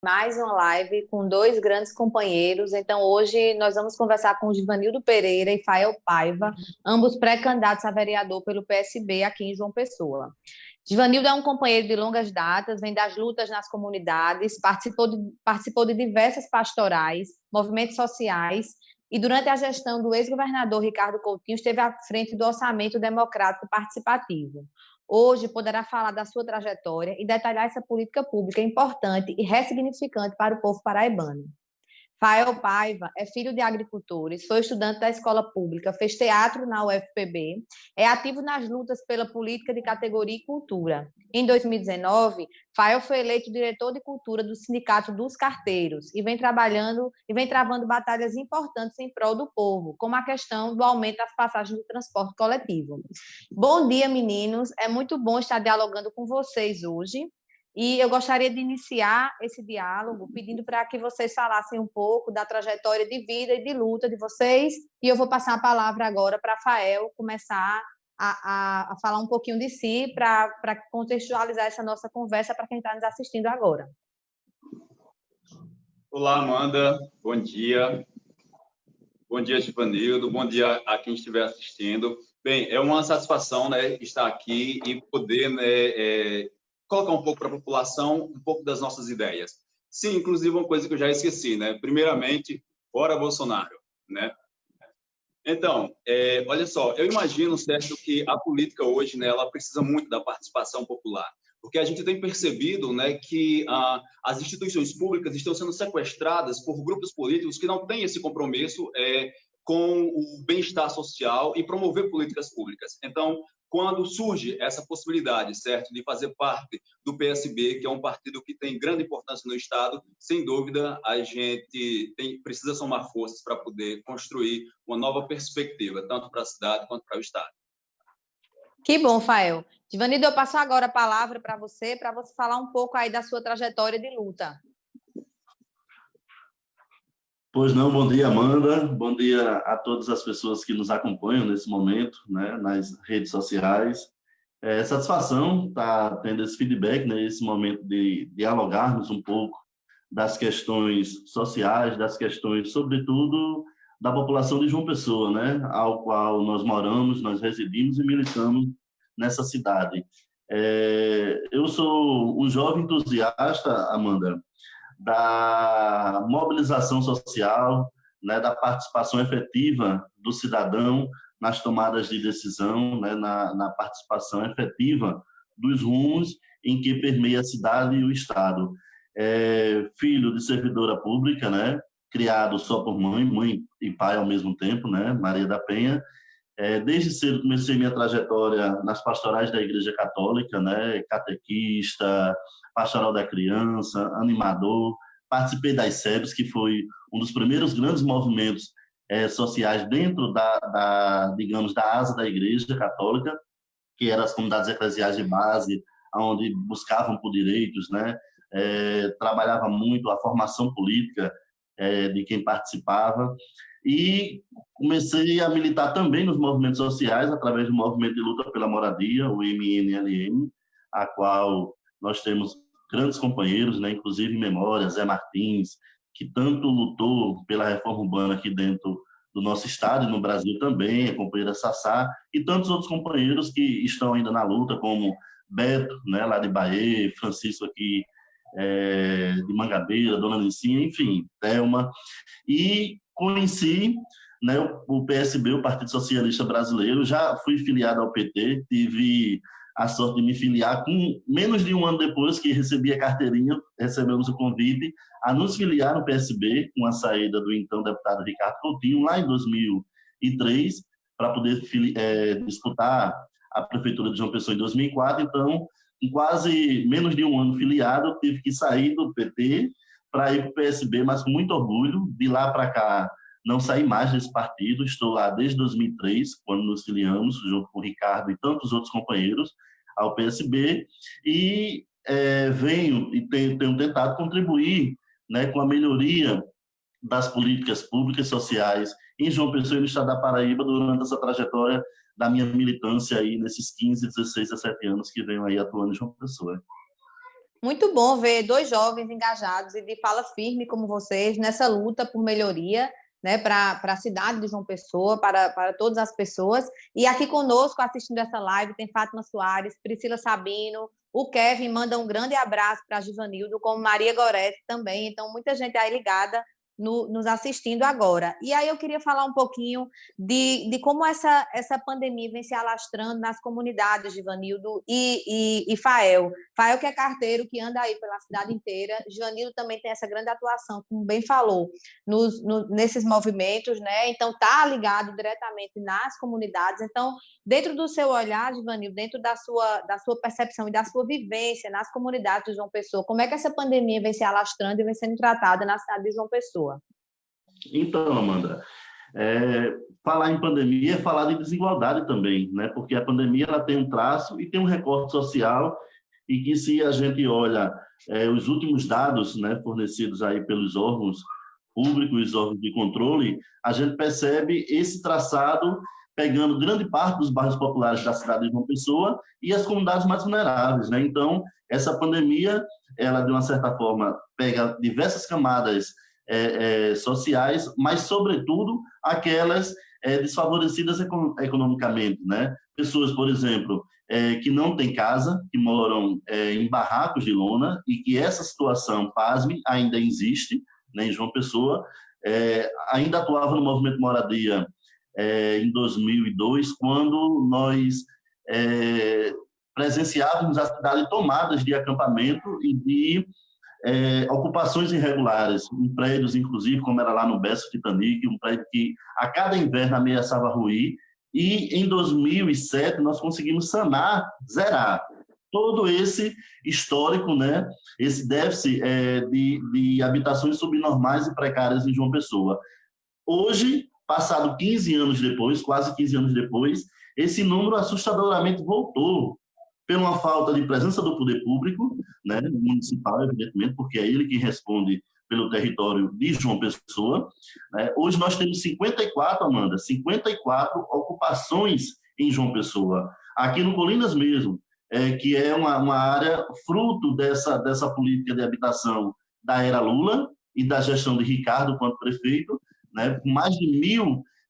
Mais uma live com dois grandes companheiros. Então, hoje nós vamos conversar com o Givanildo Pereira e Fael Paiva, ambos pré-candidatos a vereador pelo PSB aqui em João Pessoa. Givanildo é um companheiro de longas datas, vem das lutas nas comunidades, participou de diversas pastorais, movimentos sociais e, durante a gestão do ex-governador Ricardo Coutinho, esteve à frente do Orçamento Democrático Participativo. Hoje poderá falar da sua trajetória e detalhar essa política pública importante e ressignificante para o povo paraibano. Fael Paiva é filho de agricultores, foi estudante da escola pública, fez teatro na UFPB, é ativo nas lutas pela política de categoria e cultura. Em 2019, Fael foi eleito diretor de cultura do Sindicato dos Carteiros e vem trabalhando e vem travando batalhas importantes em prol do povo, como a questão do aumento das passagens do transporte coletivo. Bom dia, meninos. É muito bom estar dialogando com vocês hoje. E eu gostaria de iniciar esse diálogo pedindo para que vocês falassem um pouco da trajetória de vida e de luta de vocês, e eu vou passar a palavra agora para a Fael começar a falar um pouquinho de si, para contextualizar essa nossa conversa para quem está nos assistindo agora. Olá, Amanda. Bom dia. Bom dia, Givanildo. Bom dia a quem estiver assistindo. Bem, é uma satisfação, né, estar aqui e poder, né, colocar um pouco para a população, um pouco das nossas ideias. Sim, inclusive uma coisa que eu já esqueci, né? Primeiramente, fora Bolsonaro, né? Então, olha só, eu imagino, certo, que a política hoje, né, ela precisa muito da participação popular, porque a gente tem percebido, né, que as instituições públicas estão sendo sequestradas por grupos políticos que não têm esse compromisso com o bem-estar social e promover políticas públicas. Então, quando surge essa possibilidade, certo, de fazer parte do PSB, que é um partido que tem grande importância no Estado, sem dúvida, a gente precisa somar forças para poder construir uma nova perspectiva, tanto para a cidade quanto para o Estado. Que bom, Fael. Givanildo, eu passo agora a palavra para você falar um pouco aí da sua trajetória de luta. Pois não, bom dia, Amanda. Bom dia a todas as pessoas que nos acompanham nesse momento, né, nas redes sociais. É satisfação estar tendo esse feedback, né, esse momento de dialogarmos um pouco das questões sociais, das questões, sobretudo, da população de João Pessoa, né, ao qual nós moramos, nós residimos e militamos nessa cidade. Eu sou um jovem entusiasta, Amanda, da mobilização social, né, da participação efetiva do cidadão nas tomadas de decisão, né, na participação efetiva dos rumos em que permeia a cidade e o Estado. Filho de servidora pública, né, criado só por mãe e pai ao mesmo tempo, né, Maria da Penha. Desde cedo comecei minha trajetória nas pastorais da Igreja Católica, né, catequista, pastoral da criança, animador. Participei das SEBs, que foi um dos primeiros grandes movimentos sociais dentro digamos, da asa da Igreja Católica, que eram as comunidades eclesiais de base, onde buscavam por direitos, né? Trabalhava muito a formação política de quem participava. E comecei a militar também nos movimentos sociais, através do movimento de luta pela moradia, o MNLM, a qual nós temos grandes companheiros, né, inclusive em memória, Zé Martins, que tanto lutou pela reforma urbana aqui dentro do nosso estado e no Brasil também, a companheira Sassá, e tantos outros companheiros que estão ainda na luta, como Beto, né, lá de Bahia, Francisco aqui de Mangabeira, Dona Nicinha, enfim, Thelma. E conheci, né, o PSB, o Partido Socialista Brasileiro. Já fui filiado ao PT, tive a sorte de me filiar com menos de um ano depois que recebi a carteirinha, recebemos o convite a nos filiar no PSB, com a saída do então deputado Ricardo Coutinho, lá em 2003, para poder disputar a Prefeitura de João Pessoa em 2004. Então, em quase menos de um ano filiado, eu tive que sair do PT para ir para o PSB, mas com muito orgulho. De lá para cá, não saí mais desse partido. Estou lá desde 2003, quando nos filiamos, junto com o Ricardo e tantos outros companheiros, ao PSB. E venho e tenho tentado contribuir, né, com a melhoria das políticas públicas e sociais em João Pessoa e no estado da Paraíba durante essa trajetória da minha militância aí nesses 15, 16, 17 anos que venho aí atuando em João Pessoa. Muito bom ver dois jovens engajados e de fala firme como vocês nessa luta por melhoria, né, para a cidade de João Pessoa, para todas as pessoas. E aqui conosco, assistindo essa live, tem Fátima Soares, Priscila Sabino, o Kevin manda um grande abraço para a Givanildo, como Maria Gorete também. Então, muita gente aí ligada nos assistindo agora. E aí eu queria falar um pouquinho de como essa pandemia vem se alastrando nas comunidades, Givanildo e Fael. Fael que é carteiro, que anda aí pela cidade inteira. Givanildo também tem essa grande atuação, como bem falou, nesses movimentos, né? Então, está ligado diretamente nas comunidades. Então, dentro do seu olhar, Givanildo, dentro da sua percepção e da sua vivência nas comunidades de João Pessoa, como é que essa pandemia vem se alastrando e vem sendo tratada na cidade de João Pessoa? Então, Amanda, falar em pandemia é falar de desigualdade também, né? Porque a pandemia ela tem um traço e tem um recorte social, e que, se a gente olha os últimos dados, né, fornecidos aí pelos órgãos públicos, órgãos de controle, a gente percebe esse traçado pegando grande parte dos bairros populares da cidade de João Pessoa e as comunidades mais vulneráveis, né? Então, essa pandemia, ela, de uma certa forma, pega diversas camadas sociais, mas, sobretudo, aquelas desfavorecidas economicamente, né? Pessoas, por exemplo, que não têm casa, que moram em barracos de lona, e que essa situação, pasme, ainda existe, né, em João Pessoa. Ainda atuava no movimento Moradia em 2002, quando nós presenciávamos a cidade tomadas de acampamento e de ocupações irregulares, em prédios, inclusive, como era lá no Bessa Titanic, um prédio que a cada inverno ameaçava ruir, e em 2007 nós conseguimos sanar, zerar todo esse histórico, né, esse déficit de habitações subnormais e precárias em João Pessoa. Hoje, passado 15 anos depois, quase 15 anos depois, esse número assustadoramente voltou, pela uma falta de presença do poder público, né, municipal, evidentemente, porque é ele que responde pelo território de João Pessoa. Né? Hoje nós temos 54, Amanda, 54 ocupações em João Pessoa. Aqui no Colinas mesmo, que é uma área fruto dessa política de habitação da era Lula e da gestão de Ricardo quanto prefeito, né, com mais de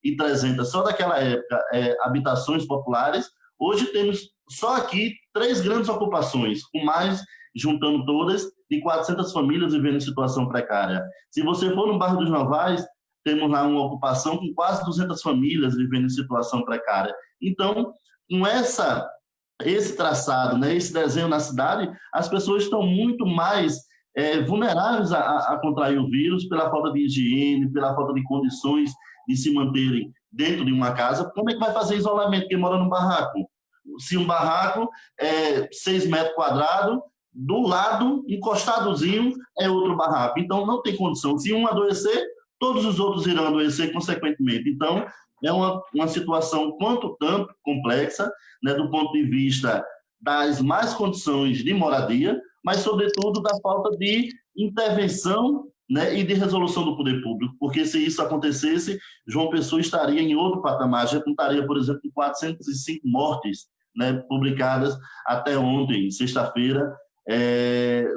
1.300, só daquela época, habitações populares. Hoje temos só aqui 3 grandes ocupações, com mais, juntando todas, de 400 famílias vivendo em situação precária. Se você for no bairro dos Novais, temos lá uma ocupação com quase 200 famílias vivendo em situação precária. Então, com esse traçado, né, esse desenho na cidade, as pessoas estão muito mais vulneráveis a contrair o vírus pela falta de higiene, pela falta de condições de se manterem dentro de uma casa. Como é que vai fazer isolamento quem mora num barraco? Se um barraco é 6 metros quadrados, do lado, encostadozinho, é outro barraco. Então, não tem condição. Se um adoecer, todos os outros irão adoecer consequentemente. Então, é uma situação quanto tanto complexa, né, do ponto de vista das más condições de moradia, mas, sobretudo, da falta de intervenção, né, e de resolução do poder público, porque, se isso acontecesse, João Pessoa estaria em outro patamar. Já contaria, por exemplo, com 405 mortes, né, publicadas até ontem, sexta-feira,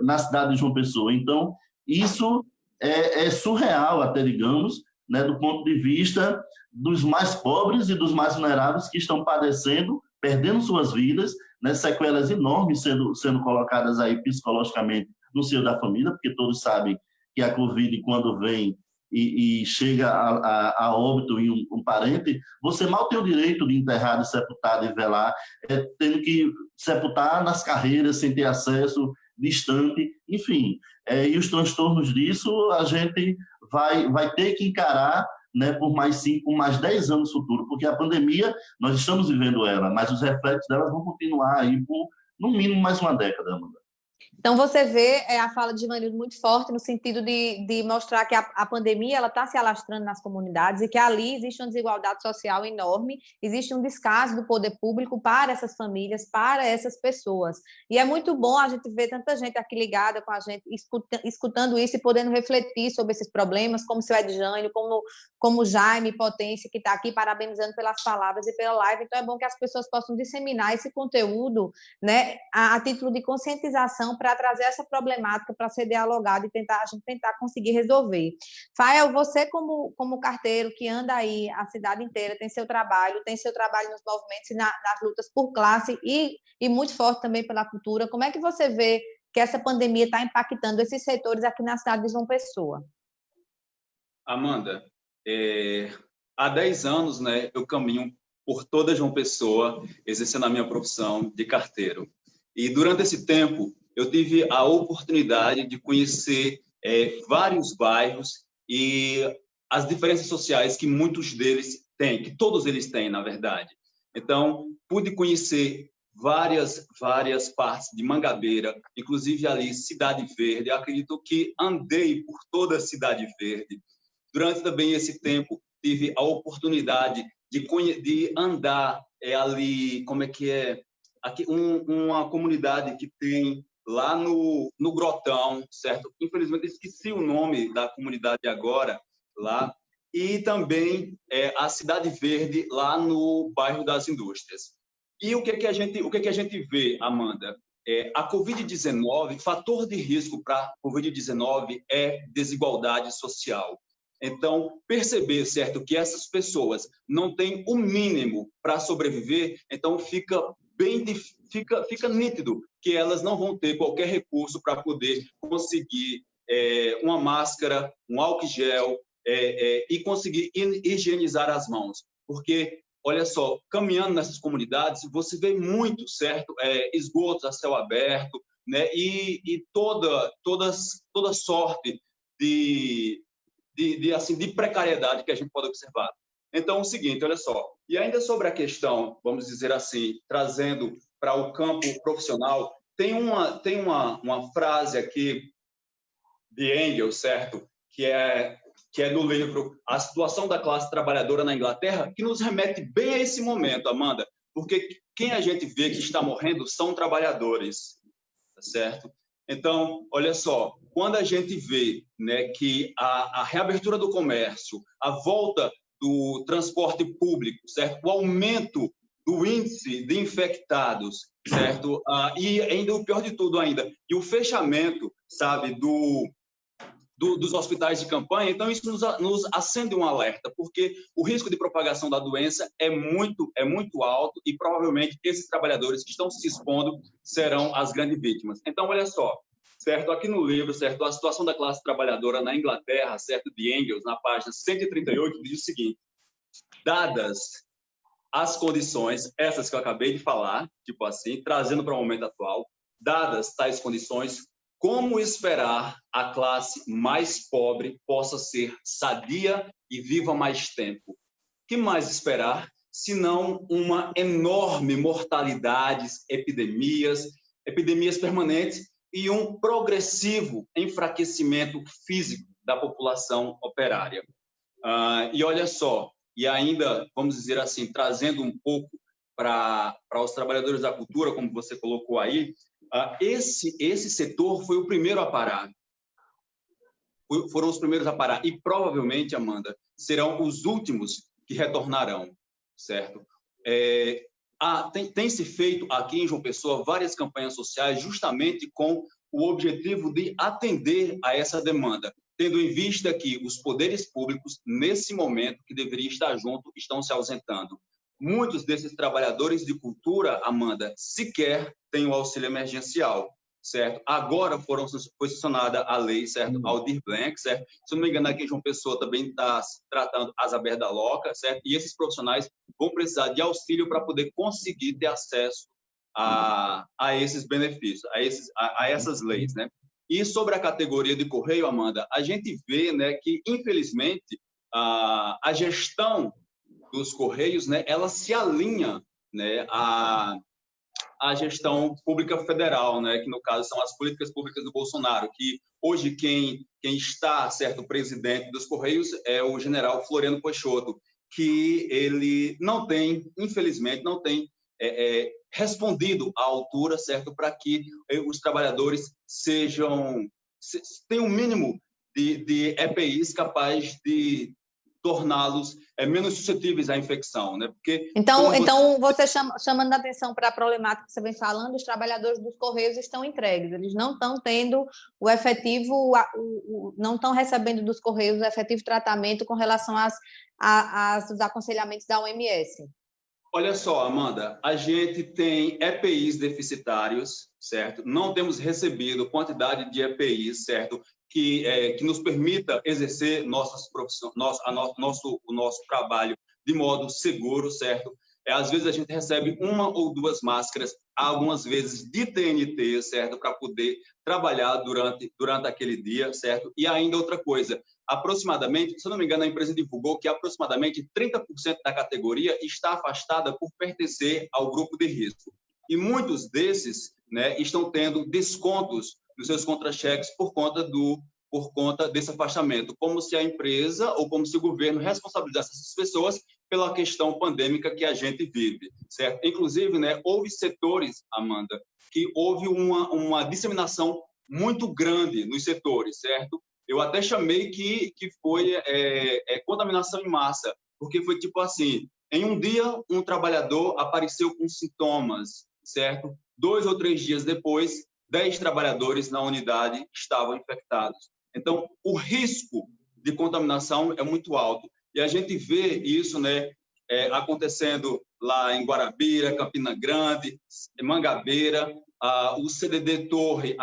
na cidade de João Pessoa. Então, isso é surreal, até, digamos, né, do ponto de vista dos mais pobres e dos mais vulneráveis, que estão padecendo, perdendo suas vidas, né, sequelas enormes sendo colocadas aí psicologicamente no seio da família, porque todos sabem que a Covid, quando vem e chega a óbito em um parente, você mal tem o direito de enterrar, de sepultar, de velar, tendo que sepultar nas carreiras, sem ter acesso, distante, enfim. E os transtornos disso a gente vai ter que encarar, né, por mais 5, mais 10 anos futuro, porque a pandemia, nós estamos vivendo ela, mas os reflexos dela vão continuar aí por, no mínimo, mais uma década, Amanda. Então, você vê a fala de Givanildo muito forte no sentido de mostrar que a pandemia está se alastrando nas comunidades e que ali existe uma desigualdade social enorme, existe um descaso do poder público para essas famílias, para essas pessoas. E é muito bom a gente ver tanta gente aqui ligada com a gente, escutando isso e podendo refletir sobre esses problemas, como o seu Edjânio, como o Jaime Potência, que está aqui parabenizando pelas palavras e pela live. Então, é bom que as pessoas possam disseminar esse conteúdo, né, a título de conscientização para para trazer essa problemática para ser dialogada e a gente tentar conseguir resolver. Fael, você como carteiro que anda aí a cidade inteira, tem seu trabalho nos movimentos e nas lutas por classe e muito forte também pela cultura, como é que você vê que essa pandemia está impactando esses setores aqui na cidade de João Pessoa? Amanda, há 10 anos, né, eu caminho por toda João Pessoa, exercendo a minha profissão de carteiro. E durante esse tempo, eu tive a oportunidade de conhecer vários bairros e as diferenças sociais que muitos deles têm, que todos eles têm, na verdade. Então, pude conhecer várias partes de Mangabeira, inclusive ali Cidade Verde. Eu acredito que andei por toda a Cidade Verde. Durante também esse tempo, tive a oportunidade de andar ali, como é que é? Aqui, uma comunidade que tem lá no Grotão, certo? Infelizmente, esqueci o nome da comunidade agora, lá. E também a Cidade Verde, lá no bairro das Indústrias. E o que que a gente vê, Amanda? A Covid-19, fator de risco para a Covid-19 é desigualdade social. Então, perceber, certo, que essas pessoas não têm o mínimo para sobreviver, então fica nítido que elas não vão ter qualquer recurso para poder conseguir uma máscara, um álcool gel e conseguir higienizar as mãos. Porque, olha só, caminhando nessas comunidades, você vê muito, certo, esgotos a céu aberto, né, e toda sorte de precariedade que a gente pode observar. Então, é o seguinte, olha só, e ainda sobre a questão, vamos dizer assim, trazendo para o campo profissional, tem uma frase aqui de Engels, certo, que é no livro A Situação da Classe Trabalhadora na Inglaterra, que nos remete bem a esse momento, Amanda, porque quem a gente vê que está morrendo são trabalhadores, certo? Então, olha só, quando a gente vê, né, que a reabertura do comércio, a volta do transporte público, certo? O aumento do índice de infectados, certo? E ainda o pior de tudo ainda, e o fechamento, sabe, dos hospitais de campanha, então isso nos acende um alerta, porque o risco de propagação da doença é muito alto e provavelmente esses trabalhadores que estão se expondo serão as grandes vítimas. Então, olha só, certo? Aqui no livro, certo? A Situação da Classe Trabalhadora na Inglaterra, certo? De Engels, na página 138, diz o seguinte: dadas as condições, essas que eu acabei de falar, tipo assim, trazendo para o momento atual, dadas tais condições, como esperar a classe mais pobre possa ser sadia e viva mais tempo? Que mais esperar, senão uma enorme mortalidade, epidemias permanentes e um progressivo enfraquecimento físico da população operária. E olha só, e ainda, vamos dizer assim, trazendo um pouco para os trabalhadores da cultura, como você colocou aí, esse setor foi o primeiro a parar. Foram os primeiros a parar. E provavelmente, Amanda, serão os últimos que retornarão, certo? Tem se feito aqui em João Pessoa várias campanhas sociais justamente com o objetivo de atender a essa demanda, tendo em vista que os poderes públicos, nesse momento que deveria estar junto, estão se ausentando. Muitos desses trabalhadores de cultura, Amanda, sequer têm o auxílio emergencial, certo? Agora foi sancionada a lei, certo? Aldir Blanc, certo? Se não me engano, aqui em João Pessoa também está tratando as Aberda Loca, certo? E esses profissionais vão precisar de auxílio para poder conseguir ter acesso a esses benefícios, a essas leis, né? E sobre a categoria de correio, Amanda, a gente vê, né, que, infelizmente, a gestão dos Correios, né, ela se alinha, né, à gestão pública federal, né, que no caso são as políticas públicas do Bolsonaro, que hoje quem está, certo, presidente dos Correios é o general Floriano Peixoto, que ele não tem, infelizmente, não tem respondido à altura, certo, para que os trabalhadores tenham um mínimo de EPIs capaz de torná-los menos suscetíveis à infecção, né? Porque então você chamando a atenção para a problemática que você vem falando, os trabalhadores dos Correios estão entregues, eles não estão tendo o efetivo, não estão recebendo dos Correios o efetivo tratamento com relação aos aconselhamentos da OMS. Olha só, Amanda, a gente tem EPIs deficitários, certo? Não temos recebido quantidade de EPIs, certo? Que nos permita exercer nossas profissões, o nosso trabalho de modo seguro, certo? Às vezes a gente recebe 1 ou 2 máscaras, algumas vezes de TNT, certo? Para poder trabalhar durante aquele dia, certo? E ainda outra coisa, aproximadamente, se eu não me engano, a empresa divulgou que aproximadamente 30% da categoria está afastada por pertencer ao grupo de risco. E muitos desses, né, estão tendo descontos nos seus contra-cheques por conta desse afastamento, como se a empresa ou como se o governo responsabilizasse essas pessoas pela questão pandêmica que a gente vive, certo? Inclusive, né, houve setores, Amanda, que houve uma disseminação muito grande nos setores, certo? Eu até chamei que foi contaminação em massa, porque foi tipo assim, em um dia um trabalhador apareceu com sintomas, certo? 2 ou 3 dias depois, 10 trabalhadores na unidade estavam infectados. Então, o risco de contaminação é muito alto. E a gente vê isso, né, acontecendo lá em Guarabira, Campina Grande, Mangabeira. O CDD Torre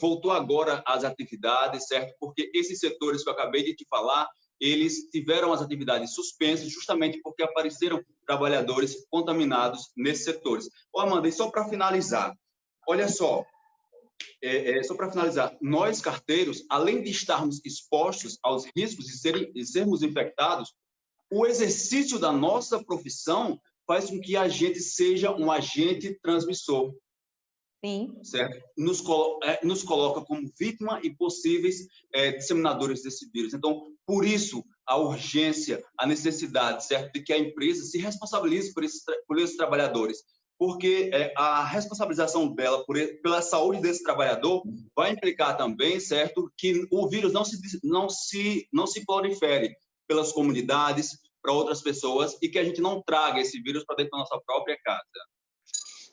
voltou agora às atividades, certo? Porque esses setores que eu acabei de te falar, eles tiveram as atividades suspensas justamente porque apareceram trabalhadores contaminados nesses setores. Amanda, e só para finalizar, olha só, só para finalizar, nós carteiros, além de estarmos expostos aos riscos de sermos infectados, o exercício da nossa profissão faz com que a gente seja um agente transmissor. Sim. Certo? Nos coloca como vítima e possíveis disseminadores desse vírus. Então, por isso, a urgência, a necessidade, certo, de que a empresa se responsabilize por esses trabalhadores, porque a responsabilização dela pela saúde desse trabalhador vai implicar também, certo, que o vírus não se prolifere pelas comunidades, para outras pessoas, e que a gente não traga esse vírus para dentro da nossa própria casa.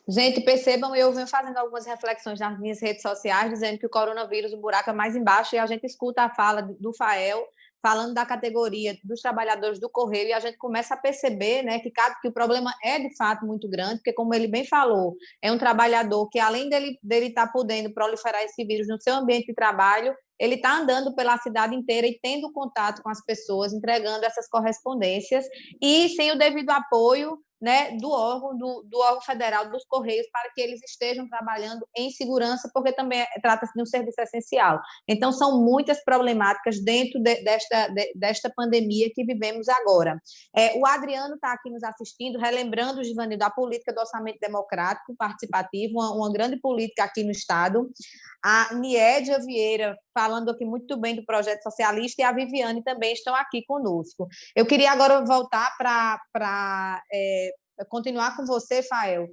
Gente, percebam, eu venho fazendo algumas reflexões nas minhas redes sociais, dizendo que o coronavírus, o buraco é mais embaixo, e a gente escuta a fala do Fael, falando da categoria dos trabalhadores do Correio, e a gente começa a perceber, né, que o problema é, de fato, muito grande, porque, como ele bem falou, é um trabalhador que, além dele estar podendo proliferar esse vírus no seu ambiente de trabalho, ele está andando pela cidade inteira e tendo contato com as pessoas, entregando essas correspondências, e sem o devido apoio, né, do órgão federal dos Correios, para que eles estejam trabalhando em segurança, porque também trata-se de um serviço essencial. Então, são muitas problemáticas dentro desta pandemia que vivemos agora. O Adriano está aqui nos assistindo, relembrando, Givanildo, a política do orçamento democrático participativo, uma grande política aqui no Estado. A Niédia Vieira, falando aqui muito bem do projeto socialista, e a Viviane também estão aqui conosco. Eu queria agora voltar para continuar com você, Fael,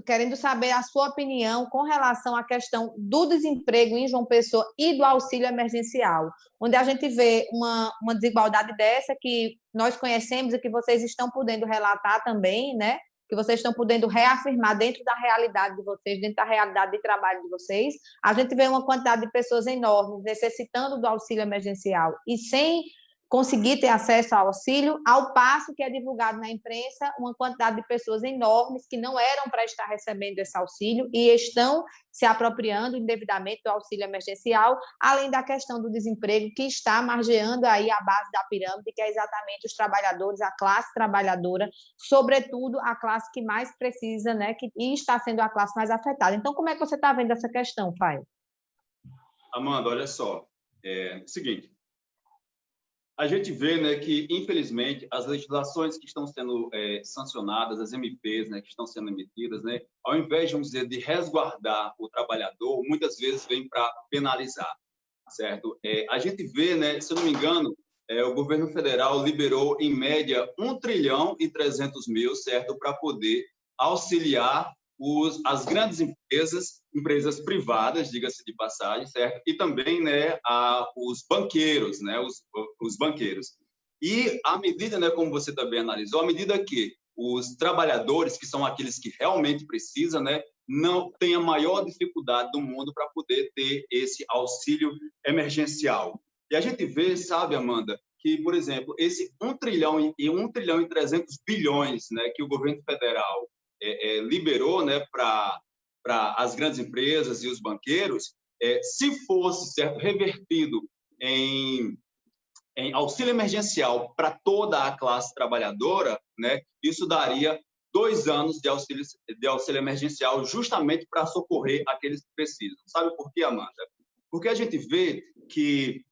querendo saber a sua opinião com relação à questão do desemprego em João Pessoa e do auxílio emergencial, onde a gente vê uma desigualdade dessa que nós conhecemos e que vocês estão podendo relatar também, né? Que vocês estão podendo reafirmar dentro da realidade de vocês, dentro da realidade de trabalho de vocês. A gente vê uma quantidade de pessoas enormes necessitando do auxílio emergencial e sem conseguir ter acesso ao auxílio, ao passo que é divulgado na imprensa uma quantidade de pessoas enormes que não eram para estar recebendo esse auxílio e estão se apropriando indevidamente do auxílio emergencial, além da questão do desemprego que está margeando aí a base da pirâmide, que é exatamente os trabalhadores, a classe trabalhadora, sobretudo a classe que mais precisa, né, e está sendo a classe mais afetada. Então, como é que você está vendo essa questão, Fael? Amanda, olha só, seguinte, a gente vê, né, que, infelizmente, as legislações que estão sendo sancionadas, as MPs, né, que estão sendo emitidas, né, ao invés, vamos dizer, de resguardar o trabalhador, muitas vezes vem para penalizar, certo? A gente vê, né, se eu não me engano, o governo federal liberou, em média, 1.300 bilhões, certo, para poder auxiliar as grandes empresas privadas, diga-se de passagem, certo? E também, né, os banqueiros, né, os banqueiros. E à medida, né, como você também analisou, à medida que os trabalhadores, que são aqueles que realmente precisam, né, não têm a maior dificuldade do mundo para poder ter esse auxílio emergencial. E a gente vê, sabe, Amanda, que, por exemplo, esse 1 trilhão e 300 bilhões, né, que o governo federal liberou, né, para as grandes empresas e os banqueiros, se fosse, certo, revertido em auxílio emergencial para toda a classe trabalhadora, né, isso daria 2 anos de auxílio emergencial justamente para socorrer aqueles que precisam. Sabe por quê, Amanda? Porque a gente vê que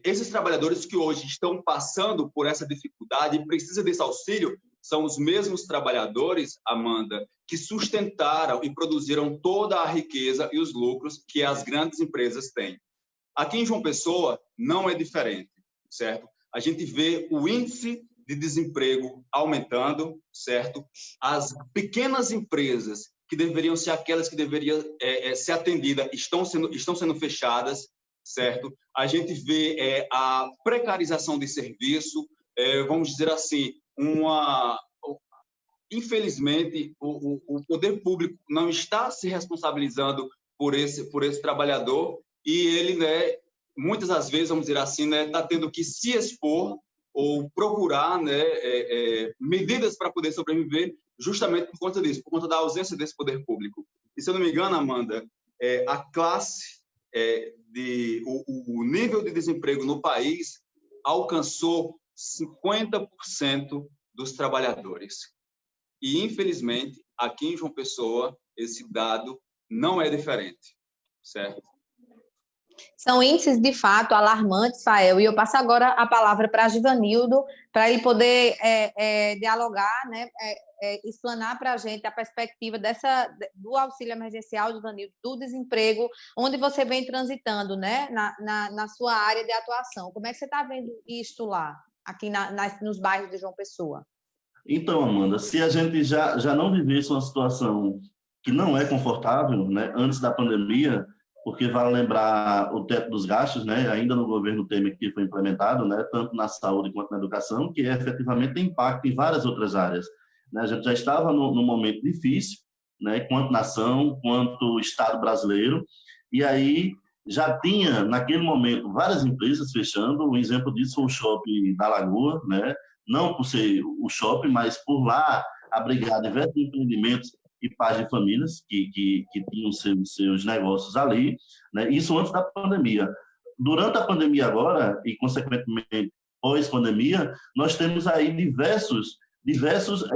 esses trabalhadores que hoje estão passando por essa dificuldade e precisam desse auxílio são os mesmos trabalhadores, Amanda, que sustentaram e produziram toda a riqueza e os lucros que as grandes empresas têm. Aqui em João Pessoa não é diferente, certo? A gente vê o índice de desemprego aumentando, certo? As pequenas empresas que deveriam ser aquelas que deveriam ser atendidas estão sendo fechadas, certo? A gente vê a precarização de serviço, vamos dizer assim, infelizmente, o poder público não está se responsabilizando por esse trabalhador e ele, né, muitas das vezes, vamos dizer assim, né, está tendo que se expor ou procurar, né, medidas para poder sobreviver justamente por conta disso, por conta da ausência desse poder público. E, se eu não me engano, Amanda, a classe, o nível de desemprego no país alcançou 50% dos trabalhadores. E, infelizmente, aqui em João Pessoa, esse dado não é diferente, certo? São índices, de fato, alarmantes, Fael, e eu passo agora a palavra para Givanildo, para ele poder dialogar, né, explanar para a gente a perspectiva do auxílio emergencial, Givanildo, do desemprego, onde você vem transitando, né, na sua área de atuação. Como é que você está vendo isso lá, aqui nos bairros de João Pessoa? Então, Amanda, se a gente já não vivesse uma situação que não é confortável, né, antes da pandemia, porque vale lembrar o teto dos gastos, né, ainda no governo Temer que foi implementado, né, tanto na saúde quanto na educação, que efetivamente tem impacto em várias outras áreas. Né? A gente já estava num momento difícil, né, quanto nação, quanto Estado brasileiro, e aí já tinha, naquele momento, várias empresas fechando. Um exemplo disso foi o Shopping da Lagoa, né, não por ser o shopping, mas por lá abrigar diversos empreendimentos e pais de famílias que tinham seus negócios ali, né? Isso antes da pandemia. Durante a pandemia agora, e consequentemente pós-pandemia, nós temos aí diversos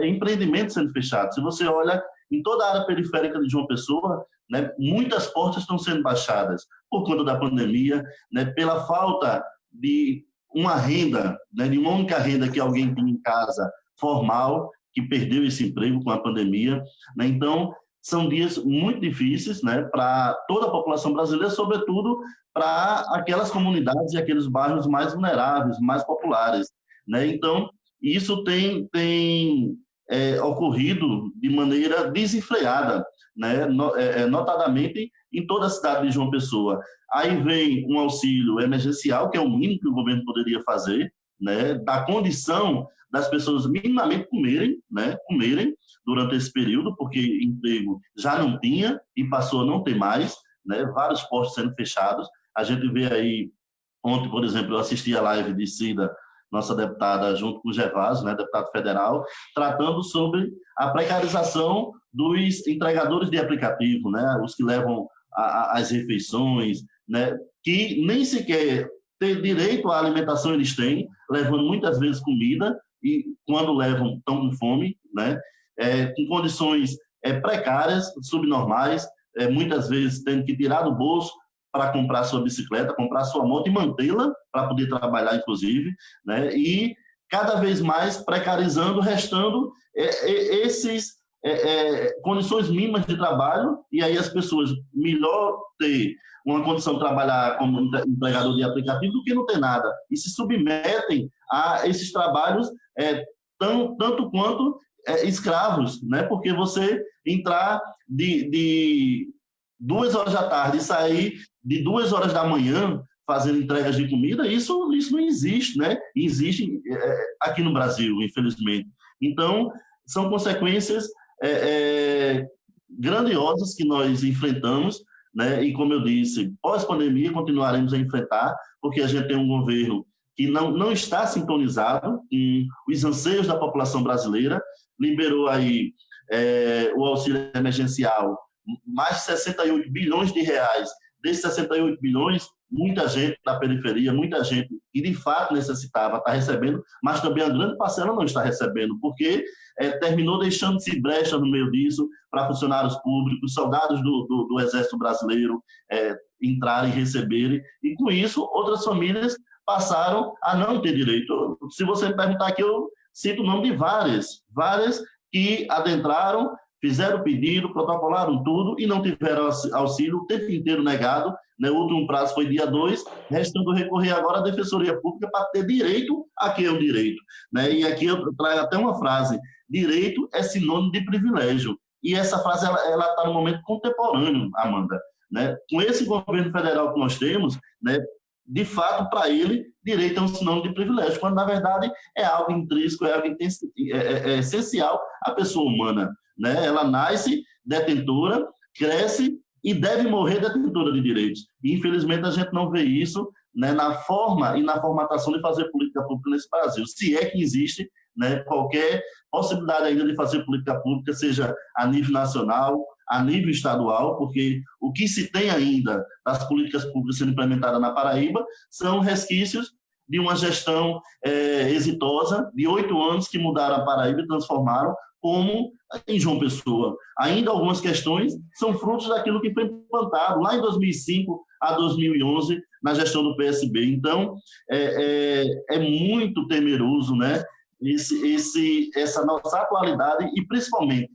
empreendimentos sendo fechados. Se você olha em toda a área periférica de João Pessoa, né, muitas portas estão sendo baixadas por conta da pandemia, né, pela falta de uma renda, né, de uma única renda que alguém tem em casa formal, que perdeu esse emprego com a pandemia, né? Então, são dias muito difíceis, né, para toda a população brasileira, sobretudo para aquelas comunidades e aqueles bairros mais vulneráveis, mais populares, né? Então, isso tem ocorrido de maneira desenfreada, né, notadamente em toda a cidade de João Pessoa. Aí vem um auxílio emergencial, que é o mínimo que o governo poderia fazer, né, da condição das pessoas minimamente comerem durante esse período, porque emprego já não tinha e passou a não ter mais, né, vários postos sendo fechados. A gente vê aí, ontem, por exemplo, eu assisti a live de Cida, nossa deputada, junto com o Gervásio, né, deputado federal, tratando sobre a precarização dos entregadores de aplicativo, né, os que levam as refeições, né, que nem sequer ter direito à alimentação eles têm, levando muitas vezes comida, e quando levam estão com fome, né, com condições precárias, subnormais, muitas vezes tendo que tirar do bolso para comprar sua bicicleta, comprar sua moto e mantê-la para poder trabalhar, inclusive, né, e cada vez mais precarizando, restando esses condições mínimas de trabalho, e aí as pessoas, melhor ter uma condição de trabalhar como empregador de aplicativo do que não ter nada, e se submetem a esses trabalhos tanto quanto escravos, né? Porque você entrar de 2 horas da tarde e sair de 2 horas da manhã fazendo entregas de comida, isso não existe, né? Existe aqui no Brasil, infelizmente. Então, são consequências grandiosas que nós enfrentamos, né? E, como eu disse, pós-pandemia continuaremos a enfrentar, porque a gente tem um governo que não está sintonizado com os anseios da população brasileira, liberou aí o auxílio emergencial, mais de 68 bilhões de reais. Desses 68 bilhões, muita gente da periferia, muita gente que de fato necessitava está recebendo, mas também a grande parcela não está recebendo, porque terminou deixando-se brecha no meio disso para funcionários públicos, soldados do Exército Brasileiro entrarem e receberem, e com isso outras famílias passaram a não ter direito. Se você me perguntar aqui, eu cito o nome de várias que adentraram, fizeram o pedido, protocolaram tudo e não tiveram auxílio o tempo inteiro negado, né? O último prazo foi dia 2, restando recorrer agora à Defensoria Pública para ter direito a quem é o direito, né? E aqui eu trago até uma frase: direito é sinônimo de privilégio. E essa frase ela está no momento contemporâneo, Amanda, né? Com esse governo federal que nós temos, né? De fato, para ele, direito é um sinônimo de privilégio, quando, na verdade, é algo intrínseco, é algo essencial à pessoa humana, né? Ela nasce detentora, cresce e deve morrer detentora de direitos. E, infelizmente, a gente não vê isso, né, na forma e na formatação de fazer política pública nesse Brasil. Se é que existe, né, qualquer possibilidade ainda de fazer política pública, seja a nível nacional, a nível estadual, porque o que se tem ainda das políticas públicas sendo implementadas na Paraíba são resquícios de uma gestão exitosa, de 8 anos que mudaram a Paraíba e transformaram como em João Pessoa. Ainda algumas questões são frutos daquilo que foi implantado lá em 2005 a 2011 na gestão do PSB. Então, é muito temeroso, né, essa nossa atualidade e, principalmente,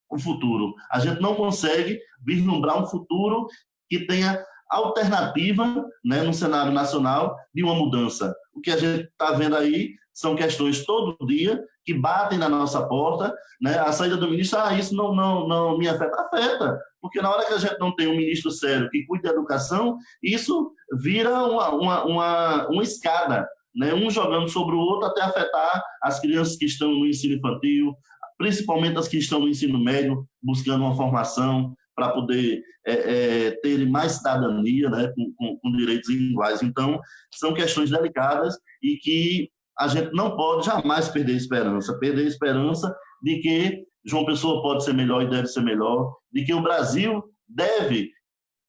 o futuro. A gente não consegue vislumbrar um futuro que tenha alternativa, né, no cenário nacional de uma mudança. O que a gente está vendo aí são questões todo dia que batem na nossa porta, né? A saída do ministro, isso não me afeta, porque na hora que a gente não tem um ministro sério que cuide da educação, isso vira uma escada, né? Um jogando sobre o outro até afetar as crianças que estão no ensino infantil, principalmente as que estão no ensino médio, buscando uma formação para poder terem mais cidadania, né, com direitos iguais. Então, são questões delicadas e que a gente não pode jamais perder a esperança de que João Pessoa pode ser melhor e deve ser melhor, de que o Brasil deve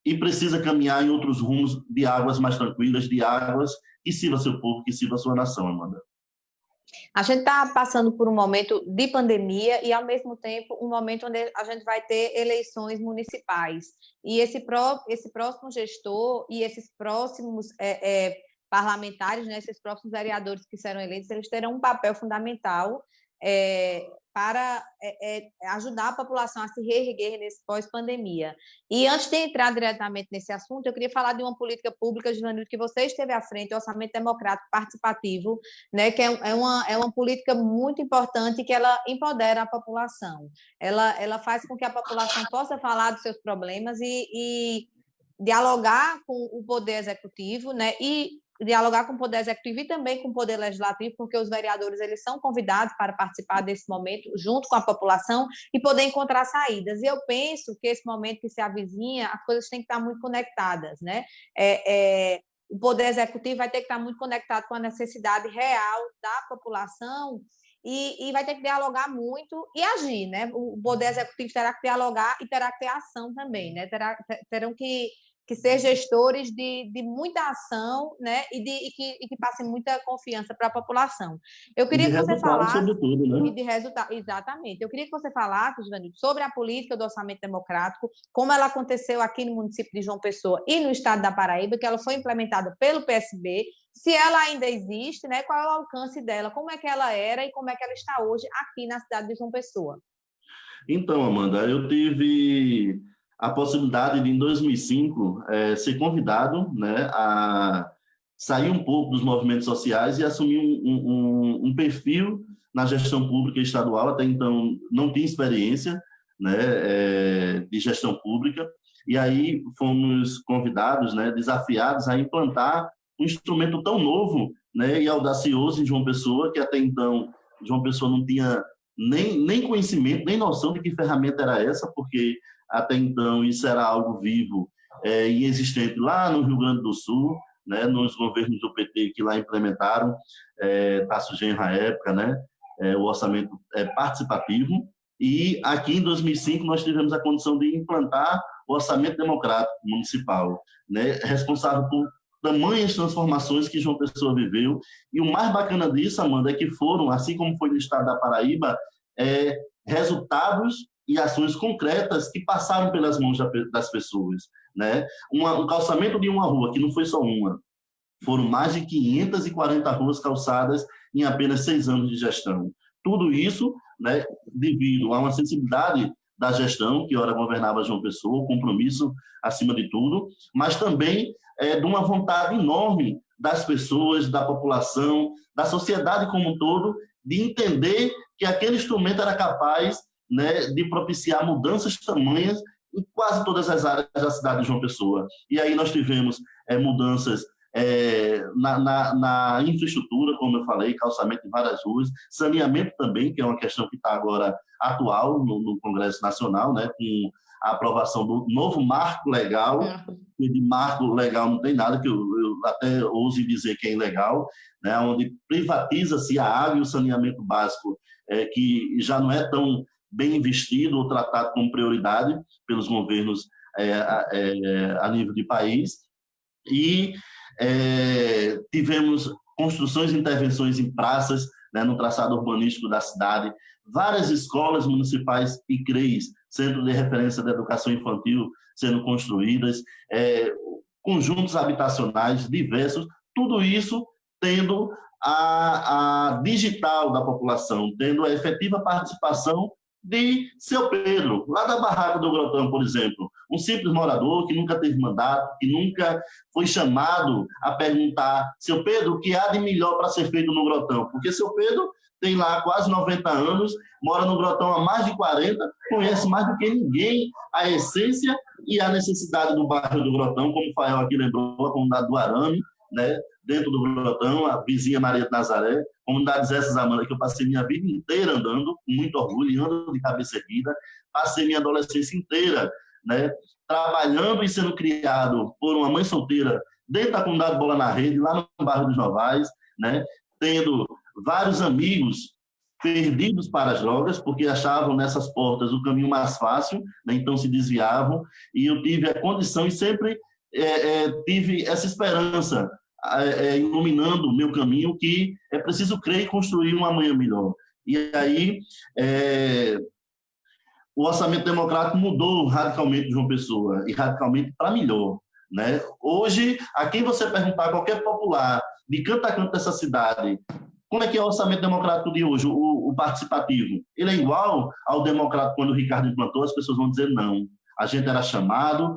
e precisa caminhar em outros rumos de águas mais tranquilas, de águas que sirva seu povo, que sirva sua nação, Amanda. A gente está passando por um momento de pandemia e, ao mesmo tempo, um momento onde a gente vai ter eleições municipais. E esse próximo gestor e esses próximos parlamentares, né, esses próximos vereadores que serão eleitos, eles terão um papel fundamental para ajudar a população a se reerguer nesse pós-pandemia. E antes de entrar diretamente nesse assunto, eu queria falar de uma política pública, Givanildo, que você esteve à frente, o Orçamento Democrático Participativo, né, que é uma política muito importante que ela empodera a população. Ela faz com que a população possa falar dos seus problemas e dialogar com o Poder Executivo, né, e dialogar com o Poder Executivo e também com o Poder Legislativo, porque os vereadores eles são convidados para participar desse momento junto com a população e poder encontrar saídas. E eu penso que esse momento que se avizinha, as coisas têm que estar muito conectadas, né? O Poder Executivo vai ter que estar muito conectado com a necessidade real da população e vai ter que dialogar muito e agir, né? O Poder Executivo terá que dialogar e terá que ter ação também, né? Terão que ser gestores de muita ação, né? E que passem muita confiança para a população. Eu queria que você falasse... sobretudo, né? E de resultado, exatamente. Eu queria que você falasse, Givanildo, sobre a política do orçamento democrático, como ela aconteceu aqui no município de João Pessoa e no estado da Paraíba, que ela foi implementada pelo PSB, se ela ainda existe, né? Qual é o alcance dela, como é que ela era e como é que ela está hoje aqui na cidade de João Pessoa. Então, Amanda, eu tive a possibilidade de, em 2005, ser convidado, né, a sair um pouco dos movimentos sociais e assumir um perfil na gestão pública estadual. Até então, não tinha experiência, né, de gestão pública. e aí fomos convidados, né, desafiados a implantar um instrumento tão novo, né, e audacioso em João Pessoa, que até então João Pessoa não tinha nem conhecimento, nem noção de que ferramenta era essa, porque até então isso era algo vivo e existente lá no Rio Grande do Sul, né, nos governos do PT que lá implementaram, Tasso Genro à época, né, o orçamento participativo, e aqui em 2005 nós tivemos a condição de implantar o orçamento democrático municipal, né, responsável por tamanhas transformações que João Pessoa viveu. E o mais bacana disso, Amanda, é que foram, assim como foi no estado da Paraíba, resultados e ações concretas que passaram pelas mãos das pessoas, né? Um calçamento de uma rua, que não foi só uma, foram mais de 540 ruas calçadas em apenas 6 anos de gestão. Tudo isso, né, devido a uma sensibilidade da gestão, que ora governava João Pessoa, o compromisso acima de tudo, mas também de uma vontade enorme das pessoas, da população, da sociedade como um todo, de entender que aquele instrumento era capaz, né, de propiciar mudanças tamanhas em quase todas as áreas da cidade de João Pessoa. E aí nós tivemos mudanças na infraestrutura, como eu falei, calçamento em várias ruas, saneamento também, que é uma questão que está agora atual no Congresso Nacional, né, com a aprovação do novo marco legal, e de marco legal não tem nada, que eu até ouso dizer que é ilegal, né, onde privatiza-se a água e o saneamento básico, que já não é tão bem investido ou tratado como prioridade pelos governos a nível de país. E tivemos construções e intervenções em praças, né, no traçado urbanístico da cidade, várias escolas municipais e CREIs, Centro de Referência da Educação Infantil, sendo construídas, conjuntos habitacionais diversos, tudo isso tendo a digital da população, tendo a efetiva participação de seu Pedro, lá da barraca do Grotão, por exemplo, um simples morador que nunca teve mandato, que nunca foi chamado a perguntar: seu Pedro, o que há de melhor para ser feito no Grotão? Porque seu Pedro tem lá quase 90 anos, mora no Grotão há mais de 40, conhece mais do que ninguém a essência e a necessidade do bairro do Grotão, como o Fael aqui lembrou, a comunidade do Arame, né, dentro do Grotão, a vizinha Maria de Nazaré, comunidades essas, Amanda, que eu passei minha vida inteira andando, com muito orgulho, e ando de cabeça erguida, passei minha adolescência inteira, né, trabalhando e sendo criado por uma mãe solteira dentro da comunidade Bola na Rede, lá no bairro dos Novais, né, tendo vários amigos perdidos para as drogas, porque achavam nessas portas o caminho mais fácil, né, então se desviavam, e eu tive a condição e sempre tive essa esperança iluminando o meu caminho, que é preciso crer e construir um amanhã melhor. E aí o orçamento democrático mudou radicalmente de João Pessoa, e radicalmente para melhor, né? Hoje, a quem você perguntar, qualquer popular, de canto a canto dessa cidade, como é que é o orçamento democrático de hoje, o participativo? Ele é igual ao democrático quando o Ricardo implantou? As pessoas vão dizer não. A gente era chamado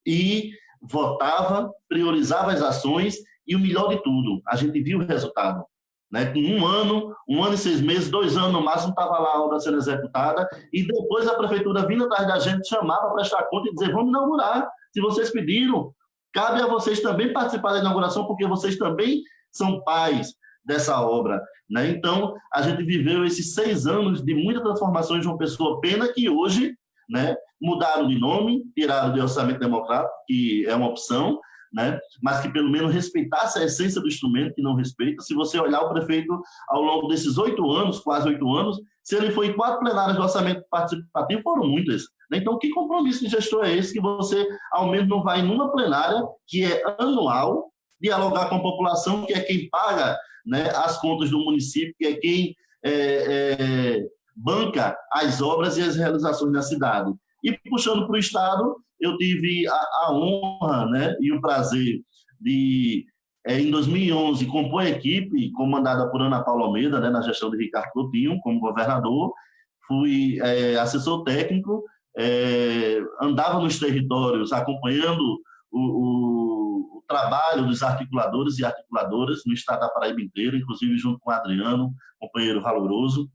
e votava, priorizava as ações, e o melhor de tudo, a gente viu o resultado. Né? Com um ano e 6 meses, 2 anos no máximo, estava lá a obra sendo executada, e depois a prefeitura vindo atrás da gente, chamar para prestar conta e dizer: vamos inaugurar. Se vocês pediram, cabe a vocês também participar da inauguração, porque vocês também são pais dessa obra. Né? Então, a gente viveu esses 6 anos de muita transformação em João Pessoa. Pena que hoje, né, mudaram de nome, tiraram de orçamento democrático, que é uma opção, né, mas que pelo menos respeitasse a essência do instrumento, que não respeita. Se você olhar o prefeito ao longo desses 8 anos, quase 8 anos, se ele foi em 4 plenárias do orçamento participativo, foram muitas. Então, que compromisso de gestor é esse que você, ao menos, não vai numa plenária, que é anual, dialogar com a população, que é quem paga, né, as contas do município, que é quem banca as obras e as realizações da cidade. E puxando para o Estado, eu tive a honra, né, e o prazer de, em 2011, compor a equipe comandada por Ana Paula Almeida, né, na gestão de Ricardo Coutinho, como governador. Fui assessor técnico, andava nos territórios acompanhando o trabalho dos articuladores e articuladoras no estado da Paraíba inteiro, inclusive junto com o Adriano, companheiro valoroso,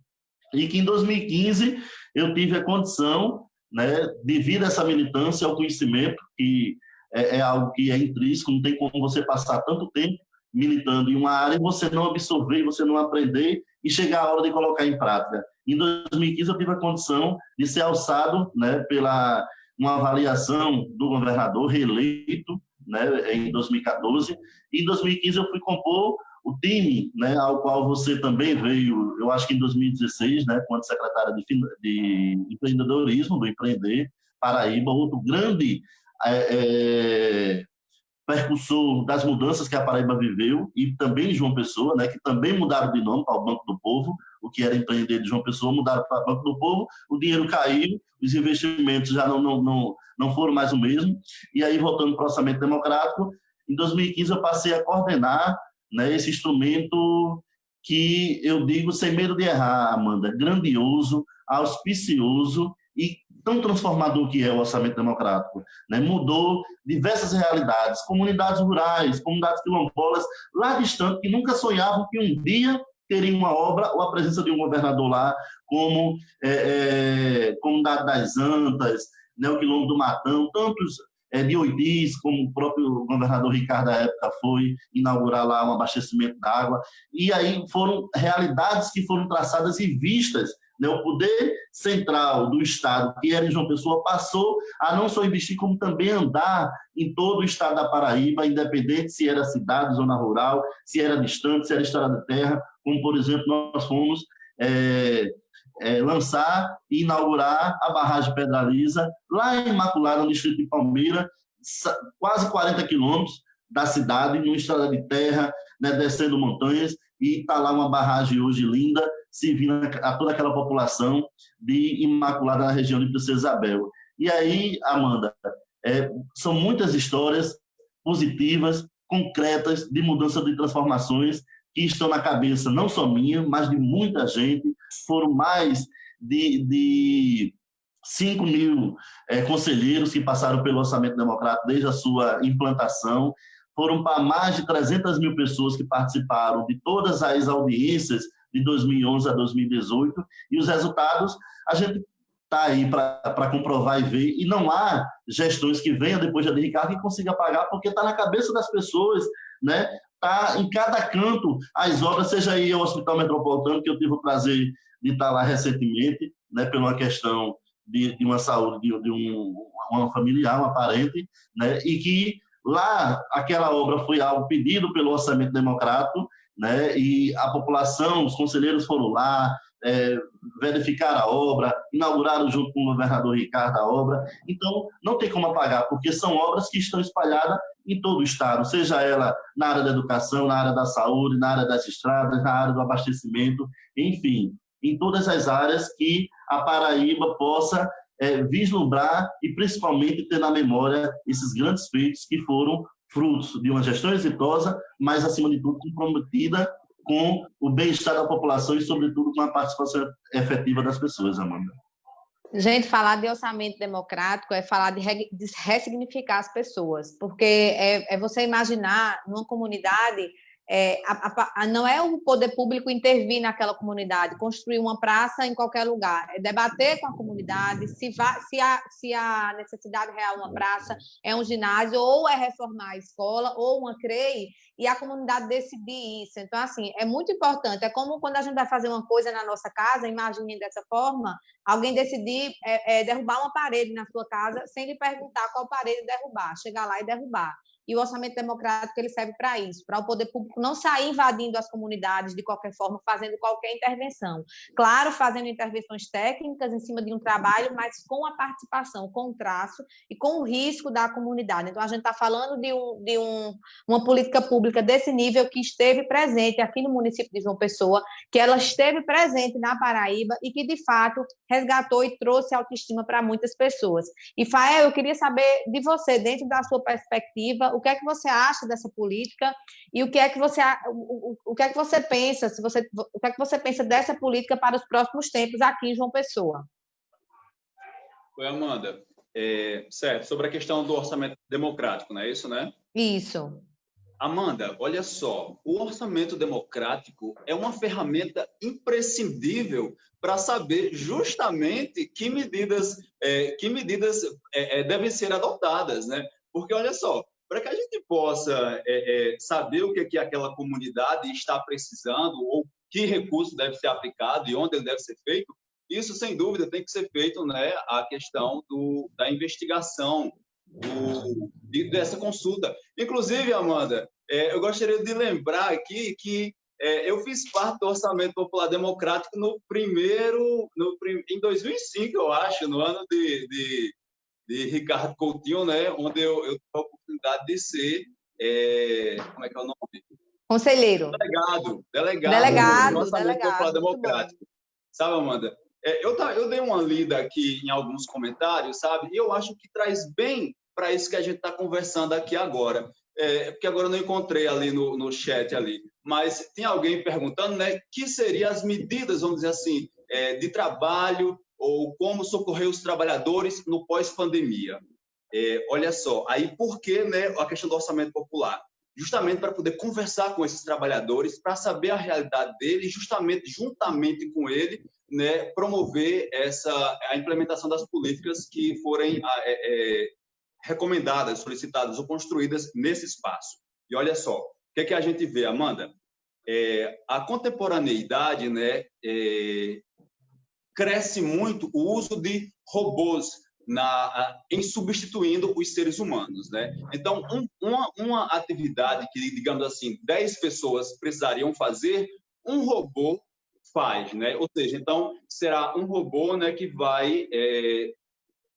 e que em 2015 eu tive a condição né, devido a essa militância, ao conhecimento, que é algo que é intrínseco, não tem como você passar tanto tempo militando em uma área e você não absorver, você não aprender e chegar a hora de colocar em prática. Em 2015, eu tive a condição de ser alçado, né, pela uma avaliação do governador reeleito, né, em 2014, e em 2015 eu fui compor o time, né, ao qual você também veio, eu acho que em 2016, né, quando secretária de empreendedorismo, do Empreender Paraíba, outro grande percussor das mudanças que a Paraíba viveu, e também João Pessoa, né, que também mudaram de nome para o Banco do Povo, o que era Empreender de João Pessoa, mudaram para o Banco do Povo, o dinheiro caiu, os investimentos já não foram mais o mesmo, e aí, voltando para o orçamento democrático, em 2015 eu passei a coordenar, né, esse instrumento que eu digo, sem medo de errar, Amanda, grandioso, auspicioso e tão transformador que é o orçamento democrático, né? Mudou diversas realidades, comunidades rurais, comunidades quilombolas, lá distante, que nunca sonhavam que um dia teriam uma obra ou a presença de um governador lá, como Comunidade das Antas, né, o Quilombo do Matão, tantos de Oitis, como o próprio governador Ricardo à época foi inaugurar lá um abastecimento d'água, e aí foram realidades que foram traçadas e vistas, né? O poder central do Estado, que era em João Pessoa, passou a não só investir, como também andar em todo o estado da Paraíba, independente se era cidade, zona rural, se era distante, se era estrada de terra, como, por exemplo, nós fomos lançar e inaugurar a barragem Pedra Lisa, lá em Imaculada, no distrito de Palmeira, quase 40 quilômetros da cidade, numa estrada de terra, né, descendo montanhas, e está lá uma barragem hoje linda, servindo a toda aquela população de Imaculada, na região de Princesa Isabel. E aí, Amanda, são muitas histórias positivas, concretas, de mudança de transformações, que estão na cabeça não só minha, mas de muita gente. Foram mais de 5 mil conselheiros que passaram pelo orçamento democrático desde a sua implantação. Foram para mais de 300 mil pessoas que participaram de todas as audiências de 2011 a 2018, e os resultados a gente está aí para comprovar e ver, e não há gestões que venham depois de Ricardo que consiga pagar, porque está na cabeça das pessoas, né? Está em cada canto as obras, seja aí o Hospital Metropolitano, que eu tive o prazer de estar lá recentemente, né, por uma questão de uma saúde de uma familiar, uma parente, né, e que lá aquela obra foi algo pedido pelo orçamento democrático, né, e a população, os conselheiros foram lá, verificar a obra, inauguraram junto com o governador Ricardo a obra. Então, não tem como apagar, porque são obras que estão espalhadas em todo o estado, seja ela na área da educação, na área da saúde, na área das estradas, na área do abastecimento, enfim, em todas as áreas que a Paraíba possa vislumbrar e principalmente ter na memória esses grandes feitos que foram frutos de uma gestão exitosa, mas, acima de tudo, comprometida com o bem-estar da população e, sobretudo, com a participação efetiva das pessoas, Amanda. Gente, falar de orçamento democrático é falar de ressignificar as pessoas, porque é você imaginar numa comunidade, não é o poder público intervir naquela comunidade, construir uma praça em qualquer lugar, é debater com a comunidade se a necessidade real de uma praça é um ginásio, ou é reformar a escola, ou uma CREI, e a comunidade decidir isso. Então, assim, é muito importante. É como quando a gente vai fazer uma coisa na nossa casa, imagine dessa forma, alguém decidir derrubar uma parede na sua casa sem lhe perguntar qual parede derrubar, chegar lá e derrubar. E o orçamento democrático ele serve para isso, para o poder público não sair invadindo as comunidades de qualquer forma, fazendo qualquer intervenção. Claro, fazendo intervenções técnicas em cima de um trabalho, mas com a participação, com o traço e com o risco da comunidade. Então, a gente está falando de uma política pública desse nível que esteve presente aqui no município de João Pessoa, que ela esteve presente na Paraíba e que, de fato, resgatou e trouxe autoestima para muitas pessoas. E, Fael, eu queria saber de você, dentro da sua perspectiva, o que é que você acha dessa política e o que é que você pensa, o que é que você pensa dessa política para os próximos tempos aqui em João Pessoa? Oi, Amanda. Certo, sobre a questão do orçamento democrático, não é isso, né? Isso. Amanda, olha só, o orçamento democrático é uma ferramenta imprescindível para saber justamente que medidas devem ser adotadas, né? Porque, olha só, para que a gente possa saber o que aquela comunidade está precisando ou que recurso deve ser aplicado e onde ele deve ser feito, isso, sem dúvida, tem que ser feito, né, a questão da investigação, dessa consulta. Inclusive, Amanda, eu gostaria de lembrar aqui que eu fiz parte do Orçamento Popular Democrático em 2005, eu acho, no ano de Ricardo Coutinho, né, onde eu tive a oportunidade de ser, como é que é o nome? Conselheiro. Delegado do Orçamento Popular Muito bom. Democrático. Sabe, Amanda? Eu dei uma lida aqui em alguns comentários, sabe? E eu acho que traz bem para isso que a gente está conversando aqui agora. Porque agora eu não encontrei ali no chat ali. Mas tem alguém perguntando, né, que seriam as medidas, vamos dizer assim, de trabalho ou como socorrer os trabalhadores no pós-pandemia. Olha só, aí por que, né, a questão do orçamento popular? Justamente para poder conversar com esses trabalhadores, para saber a realidade deles, justamente juntamente com ele, né, promover a implementação das políticas que forem recomendadas, solicitadas ou construídas nesse espaço. E olha só, o que a gente vê, Amanda? A contemporaneidade, né, cresce muito o uso de robôs em substituindo os seres humanos, né? Então, uma atividade que, digamos assim, 10 pessoas precisariam fazer, um robô faz, né? Ou seja, então, será um robô, né, que vai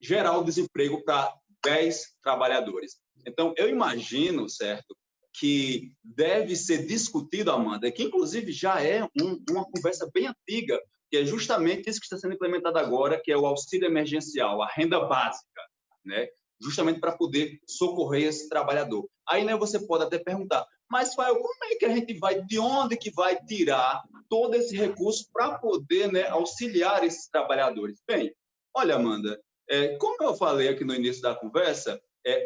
gerar o desemprego para 10 trabalhadores. Então, eu imagino, certo, que deve ser discutido, Amanda, que inclusive já é uma conversa bem antiga, que é justamente isso que está sendo implementado agora, que é o auxílio emergencial, a renda básica, né? Justamente para poder socorrer esse trabalhador. Aí, né, você pode até perguntar, mas, Fael, como é que a gente de onde que vai tirar todo esse recurso para poder, né, auxiliar esses trabalhadores? Bem, olha, Amanda, como eu falei aqui no início da conversa,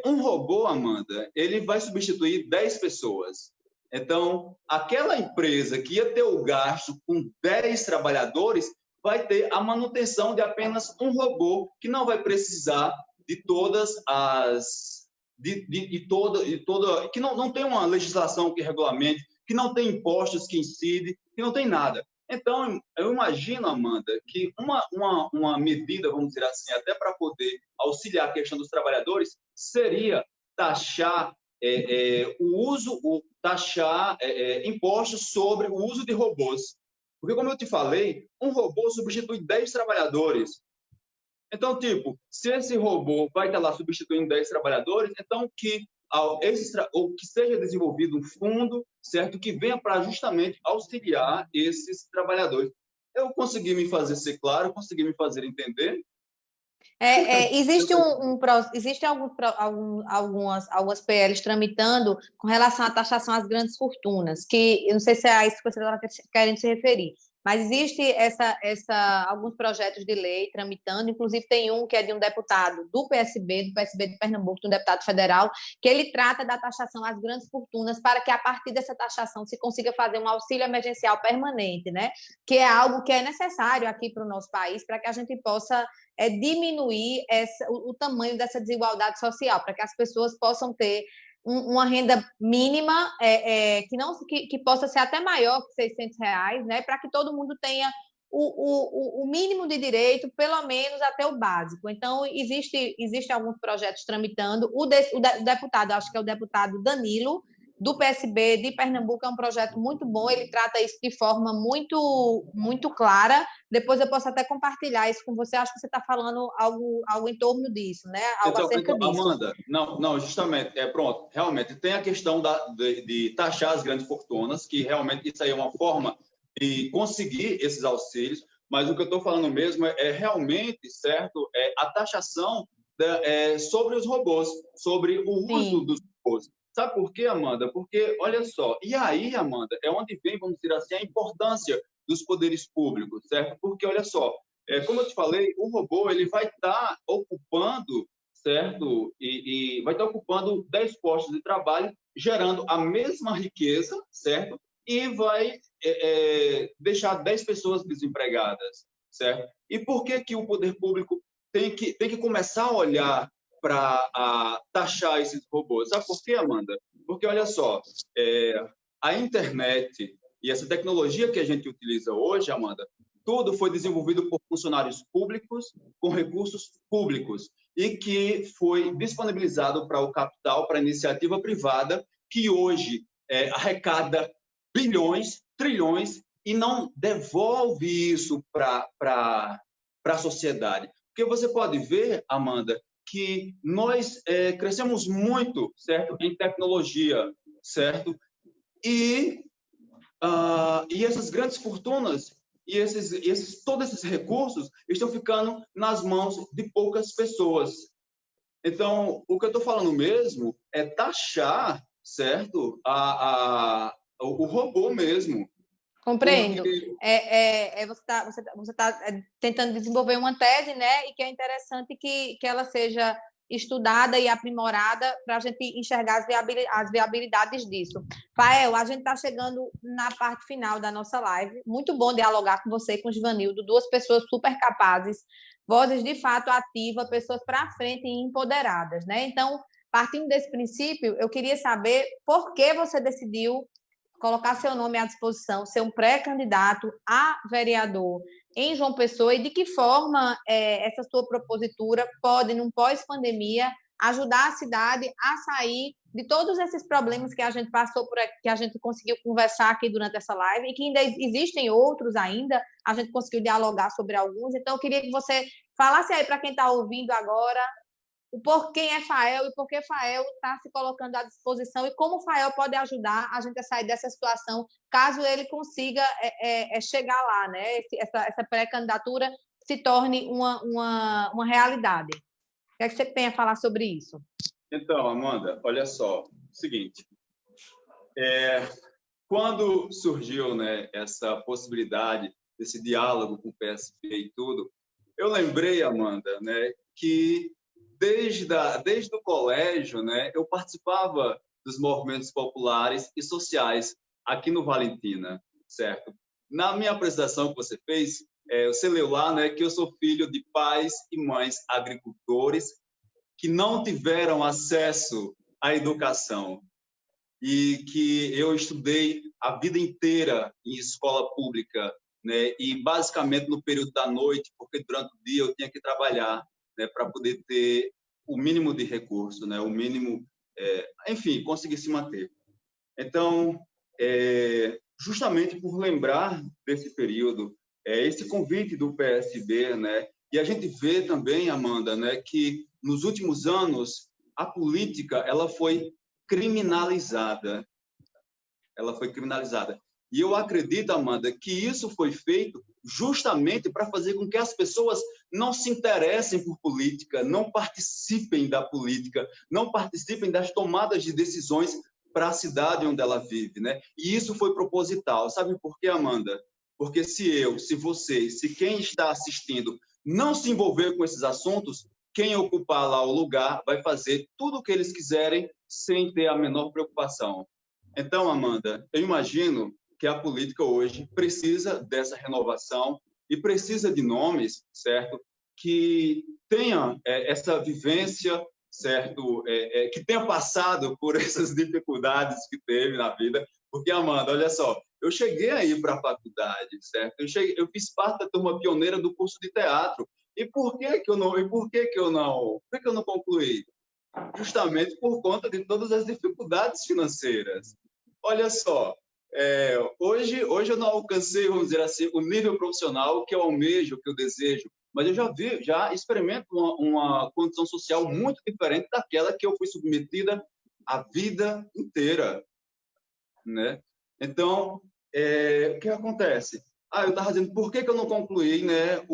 um robô, Amanda, ele vai substituir 10 pessoas. Então, aquela empresa que ia ter o gasto com 10 trabalhadores vai ter a manutenção de apenas um robô que não vai precisar de todas as... que não tem uma legislação que regulamente, que não tem impostos que incidem, que não tem nada. Então, eu imagino, Amanda, que uma medida, vamos dizer assim, até para poder auxiliar a questão dos trabalhadores, seria taxar impostos sobre o uso de robôs. Porque, como eu te falei, um robô substitui 10 trabalhadores. Então, tipo, se esse robô vai estar lá substituindo 10 trabalhadores, então que seja desenvolvido um fundo, certo, que venha para justamente auxiliar esses trabalhadores. Eu consegui me fazer ser claro, consegui me fazer entender. Existem algumas PLs tramitando com relação à taxação às grandes fortunas, que eu não sei se é a isso que você está querendo se referir, mas existe alguns projetos de lei tramitando, inclusive tem um que é de um deputado do PSB de Pernambuco, de um deputado federal, que ele trata da taxação às grandes fortunas para que, a partir dessa taxação, se consiga fazer um auxílio emergencial permanente, né? Que é algo que é necessário aqui para o nosso país, para que a gente possa diminuir o tamanho dessa desigualdade social, para que as pessoas possam ter uma renda mínima que possa ser até maior que R$600, né, para que todo mundo tenha o mínimo de direito, pelo menos até o básico. Então, existe alguns projetos tramitando. O deputado, acho que é o deputado Danilo, do PSB de Pernambuco, é um projeto muito bom, ele trata isso de forma muito, muito clara. Depois eu posso até compartilhar isso com você, acho que você está falando algo em torno disso, né? Algo acerca disso. Amanda, não, justamente, pronto, realmente, tem a questão de taxar as grandes fortunas, que realmente isso aí é uma forma de conseguir esses auxílios, mas o que eu estou falando mesmo é realmente, certo, a taxação sobre os robôs, sobre o uso dos robôs. Sabe por quê, Amanda? Porque, olha só, e aí, Amanda, é onde vem, vamos dizer assim, a importância dos poderes públicos, certo? Porque, olha só, como eu te falei, o robô ele vai estar ocupando, certo? E vai estar ocupando 10 postos de trabalho, gerando a mesma riqueza, certo? E vai deixar 10 pessoas desempregadas, certo? E por que que o poder público tem que começar a olhar para taxar esses robôs? Sabe por quê, Amanda? Porque, olha só, a internet e essa tecnologia que a gente utiliza hoje, Amanda, tudo foi desenvolvido por funcionários públicos, com recursos públicos, e que foi disponibilizado para o capital, para a iniciativa privada, que hoje arrecada bilhões, trilhões, e não devolve isso para a sociedade. Porque você pode ver, Amanda, que nós crescemos muito, certo, em tecnologia, certo? E essas grandes fortunas e todos esses recursos estão ficando nas mãos de poucas pessoas. Então, o que eu estou falando mesmo é taxar, certo, o robô mesmo. Compreendo. Porque... Você tá tentando desenvolver uma tese, né? E que é interessante que ela seja estudada e aprimorada para a gente enxergar as viabilidades disso. Fael, a gente está chegando na parte final da nossa live. Muito bom dialogar com você e com o Givanildo, duas pessoas super capazes, vozes de fato ativas, pessoas para frente e empoderadas, né? Então, partindo desse princípio, eu queria saber por que você decidiu colocar seu nome à disposição, ser um pré-candidato a vereador em João Pessoa e de que forma essa sua propositura pode, num pós-pandemia, ajudar a cidade a sair de todos esses problemas que a gente passou por aqui, que a gente conseguiu conversar aqui durante essa live e que ainda existem outros ainda, a gente conseguiu dialogar sobre alguns. Então, eu queria que você falasse aí para quem está ouvindo agora o porquê é Fael e por que Fael está se colocando à disposição e como Fael pode ajudar a gente a sair dessa situação, caso ele consiga chegar lá, né? Essa pré-candidatura se torne uma realidade. O que é que você tem a falar sobre isso? Então, Amanda, olha só, seguinte, quando surgiu, né, essa possibilidade desse diálogo com o PSB e tudo, eu lembrei, Amanda, né, que desde o colégio, né, eu participava dos movimentos populares e sociais aqui no Valentina, certo? Na minha apresentação que você fez, você leu lá, né, que eu sou filho de pais e mães agricultores que não tiveram acesso à educação e que eu estudei a vida inteira em escola pública, né, e basicamente no período da noite, porque durante o dia eu tinha que trabalhar, né, para poder ter o mínimo de recurso, né, o mínimo, enfim, conseguir se manter. Então, justamente por lembrar desse período, esse convite do PSB, né, e a gente vê também, Amanda, né, que nos últimos anos a política ela foi criminalizada. Ela foi criminalizada. E eu acredito, Amanda, que isso foi feito justamente para fazer com que as pessoas não se interessem por política, não participem da política, não participem das tomadas de decisões para a cidade onde ela vive, né? E isso foi proposital. Sabe por quê, Amanda? Porque se você, se quem está assistindo não se envolver com esses assuntos, quem ocupar lá o lugar vai fazer tudo o que eles quiserem sem ter a menor preocupação. Então, Amanda, eu imagino que a política hoje precisa dessa renovação e precisa de nomes, certo, que tenham essa vivência, certo, que tenha passado por essas dificuldades que teve na vida. Porque, Amanda, olha só, eu cheguei aí para a faculdade, certo? Eu fiz parte da turma pioneira do curso de teatro. E por que que eu não concluí? Justamente por conta de todas as dificuldades financeiras. Olha só, hoje eu não alcancei, vamos dizer assim, o nível profissional que eu almejo, que eu desejo, mas eu já experimento uma condição social muito diferente daquela que eu fui submetida a vida inteira, né? Então, o que acontece? Eu estava dizendo, por que eu não concluí, né,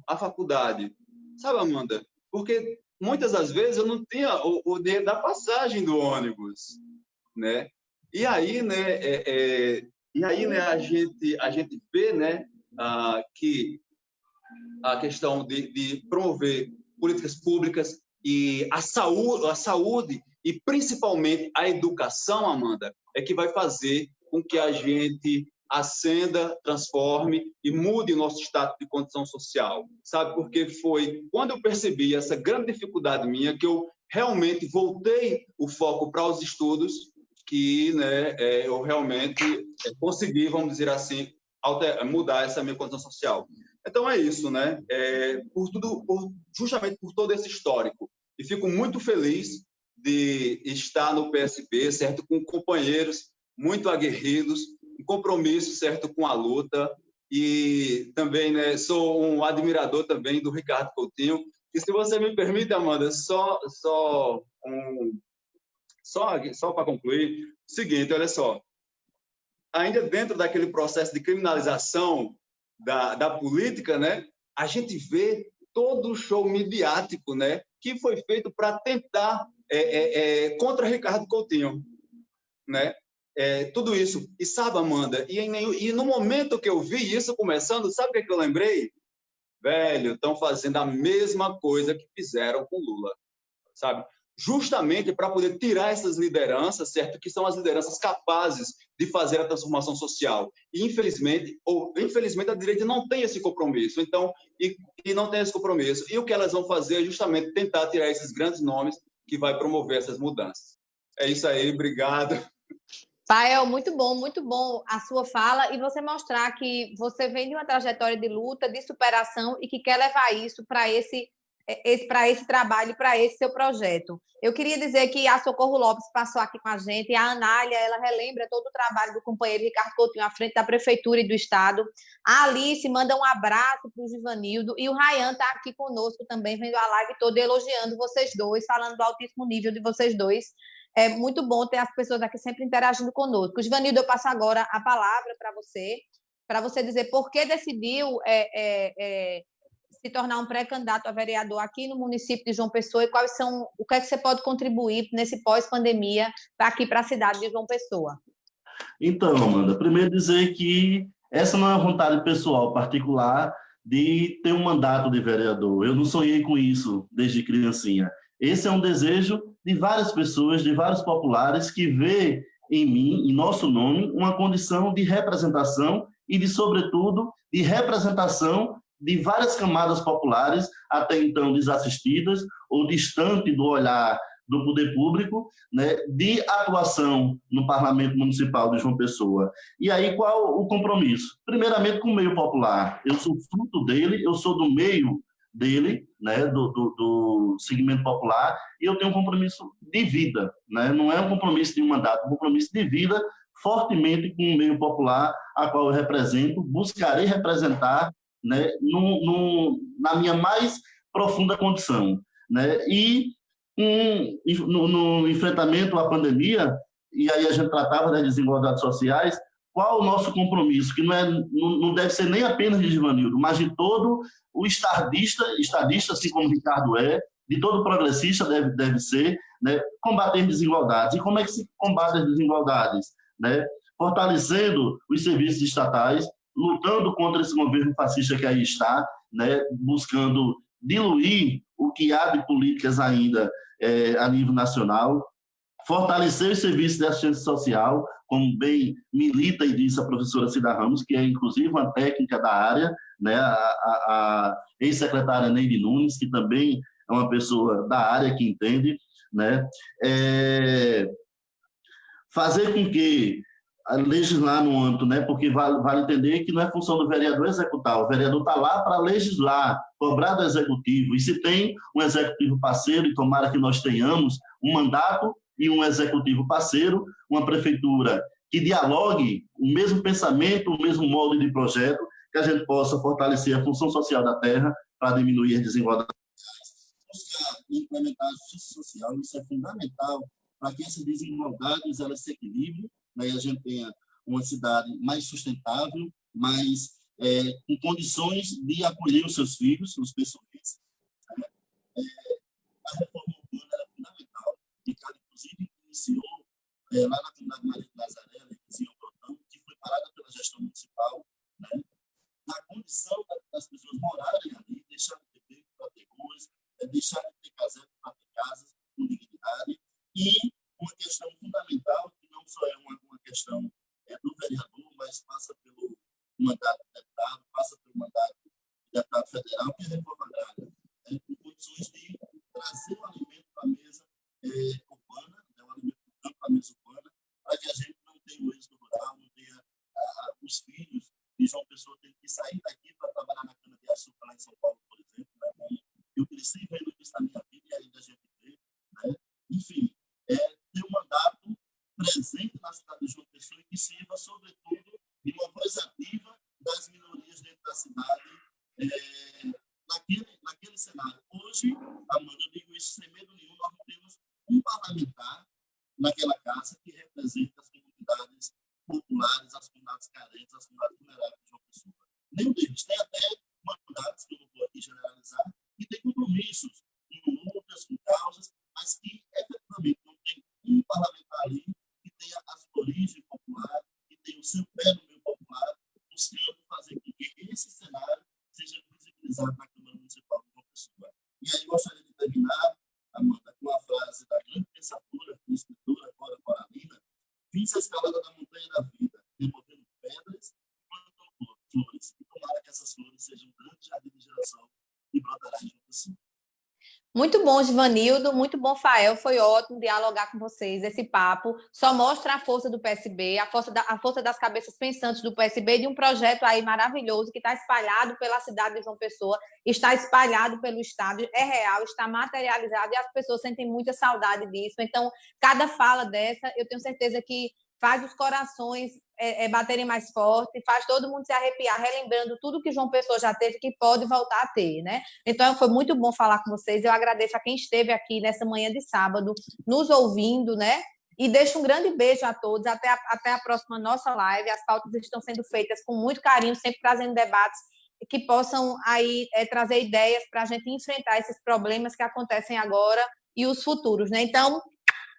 a faculdade? Sabe, Amanda? Porque muitas das vezes eu não tinha o dinheiro da passagem do ônibus, né? E aí, né, a gente vê, né, que a questão de promover políticas públicas e a saúde e principalmente a educação, Amanda, é que vai fazer com que a gente ascenda, transforme e mude o nosso status de condição social, sabe? Porque foi quando eu percebi essa grande dificuldade minha que eu realmente voltei o foco para os estudos, que, né, eu realmente consegui, vamos dizer assim, mudar essa minha condição social. Então é isso, né? Justamente por todo esse histórico. E fico muito feliz de estar no PSB, certo, com companheiros muito aguerridos, um compromisso, certo, com a luta, e também, né, sou um admirador também do Ricardo Coutinho. E se você me permite, Amanda, só para concluir, o seguinte, olha só, ainda dentro daquele processo de criminalização da política, né, a gente vê todo o show midiático, né, que foi feito para tentar contra Ricardo Coutinho, né? Tudo isso. E sabe, Amanda, e no momento que eu vi isso começando, sabe o que eu lembrei? Velho, estão fazendo a mesma coisa que fizeram com Lula, sabe? Justamente para poder tirar essas lideranças, certo? Que são as lideranças capazes de fazer a transformação social. E, infelizmente, a direita não tem esse compromisso. Então, e não tem esse compromisso. E o que elas vão fazer é justamente tentar tirar esses grandes nomes que vai promover essas mudanças. É isso aí, obrigado. Fael, muito bom a sua fala e você mostrar que você vem de uma trajetória de luta, de superação e que quer levar isso para esse trabalho, para esse seu projeto. Eu queria dizer que a Socorro Lopes passou aqui com a gente, e a Anália, ela relembra todo o trabalho do companheiro Ricardo Coutinho à frente da Prefeitura e do Estado. A Alice manda um abraço para o Givanildo, e o Rayan está aqui conosco também, vendo a live toda, elogiando vocês dois, falando do altíssimo nível de vocês dois. É muito bom ter as pessoas aqui sempre interagindo conosco. Givanildo, eu passo agora a palavra para você dizer por que decidiu se tornar um pré-candidato a vereador aqui no município de João Pessoa e o que é que você pode contribuir nesse pós-pandemia aqui para a cidade de João Pessoa. Então, Amanda, primeiro dizer que essa não é uma vontade pessoal, particular, de ter um mandato de vereador. Eu não sonhei com isso desde criancinha. Esse é um desejo de várias pessoas, de vários populares, que vê em mim, em nosso nome, uma condição de representação e de, sobretudo, de representação de várias camadas populares, até então desassistidas ou distante do olhar do poder público, né, de atuação no Parlamento Municipal de João Pessoa. E aí, qual o compromisso? Primeiramente, com o meio popular. Eu sou fruto dele, eu sou do meio dele, né, do segmento popular, e eu tenho um compromisso de vida, né, não é um compromisso de um mandato, é um compromisso de vida fortemente com o meio popular, a qual eu represento, buscarei representar, né, na minha mais profunda condição, né, e no enfrentamento à pandemia, e aí a gente tratava das desigualdades sociais, qual o nosso compromisso, que não deve ser nem apenas de Givanildo, mas de todo o estadista, assim como o Ricardo é, de todo progressista deve ser, né, combater desigualdades. E como é que se combate as desigualdades? Né? Fortalecendo os serviços estatais, lutando contra esse governo fascista que aí está, né, buscando diluir o que há de políticas ainda a nível nacional, fortalecer os serviços de assistência social, como bem milita e disse a professora Cida Ramos, que é inclusive uma técnica da área, né, a ex-secretária Neide Nunes, que também é uma pessoa da área que entende, né, fazer com que legislar no âmbito, né, porque vale entender que não é função do vereador executar, o vereador está lá para legislar, cobrar do executivo, e se tem um executivo parceiro, e tomara que nós tenhamos um mandato e um executivo parceiro, uma prefeitura que dialogue o mesmo pensamento, o mesmo molde de projeto, que a gente possa fortalecer a função social da terra para diminuir as desigualdades. Buscar implementar a justiça social, isso é fundamental para que essas desigualdades elas se equilibrem, né, e a gente tenha uma cidade mais sustentável, mais com condições de acolher os seus filhos, os pessoais. Né? A reforma urbana era fundamental. Ricardo, inclusive, iniciou lá na comunidade Maria de Nazaré, em Brotão, que foi parada pela gestão municipal, né? Na condição das pessoas morarem ali, deixar de ter beco para ter ruas, deixar de ter casebre para ter do vereador, mas passa pelo mandato de deputado, passa pelo mandato de deputado federal, que é a reforma agrária, com condições de trazer o alimento para a mesa urbana, o alimento do campo para a mesa urbana, para que a gente não tenha o êxodo rural, não tenha os filhos de João Pessoa tendo que sair daqui para trabalhar na cana-de-açúcar lá em São Paulo, por exemplo, né? Como eu cresci vendo isso na minha vida e ainda a gente vê, né? Enfim, ter um mandato presente na cidade de João Pessoa e que sirva, sobretudo, de uma voz ativa das minorias dentro da cidade, naquele cenário. Hoje, Amanda, eu digo isso sem medo nenhum, nós não temos um parlamentar naquela casa que representa as comunidades populares, as comunidades carentes, as comunidades vulneráveis de João Pessoa. Nenhum deles. Tem até mandatos, que eu não vou aqui generalizar, que tem compromissos com lutas, com causas, mas que efetivamente não tem um parlamentar ali que tenha a sua origem popular, que tenha o seu pé no meio popular, buscando fazer com que esse cenário seja visibilizado na Câmara Municipal de João Pessoa. E aí gostaria de terminar, Amanda, com a frase da grande pensadora e escritora Cora Coralina: "Fiz a escalada da montanha da vida, removendo pedras e plantando flores. E tomara que essas flores sejam um grande jardim de geração que brotará em João Pessoa." Muito bom, Givanildo, muito bom, Fael, foi ótimo dialogar com vocês. Esse papo só mostra a força do PSB, a força das cabeças pensantes do PSB, de um projeto aí maravilhoso que está espalhado pela cidade de João Pessoa, está espalhado pelo estado, é real, está materializado e as pessoas sentem muita saudade disso. Então, cada fala dessa, eu tenho certeza que faz os corações baterem mais forte, faz todo mundo se arrepiar, relembrando tudo que João Pessoa já teve, que pode voltar a ter, né? Então, foi muito bom falar com vocês. Eu agradeço a quem esteve aqui nessa manhã de sábado, nos ouvindo, né? E deixo um grande beijo a todos. Até a próxima nossa live. As pautas estão sendo feitas com muito carinho, sempre trazendo debates que possam aí trazer ideias para a gente enfrentar esses problemas que acontecem agora e os futuros, né? Então,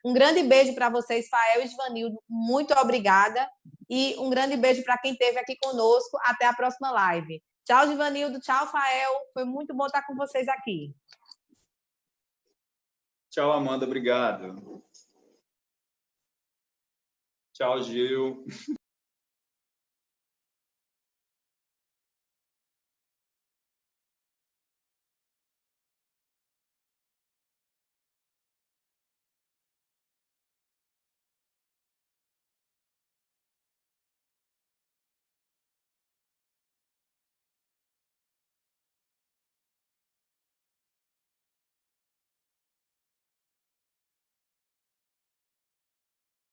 um grande beijo para vocês, Fael e Givanildo. Muito obrigada. E um grande beijo para quem esteve aqui conosco. Até a próxima live. Tchau, Givanildo. Tchau, Fael. Foi muito bom estar com vocês aqui. Tchau, Amanda. Obrigado. Tchau, Gil.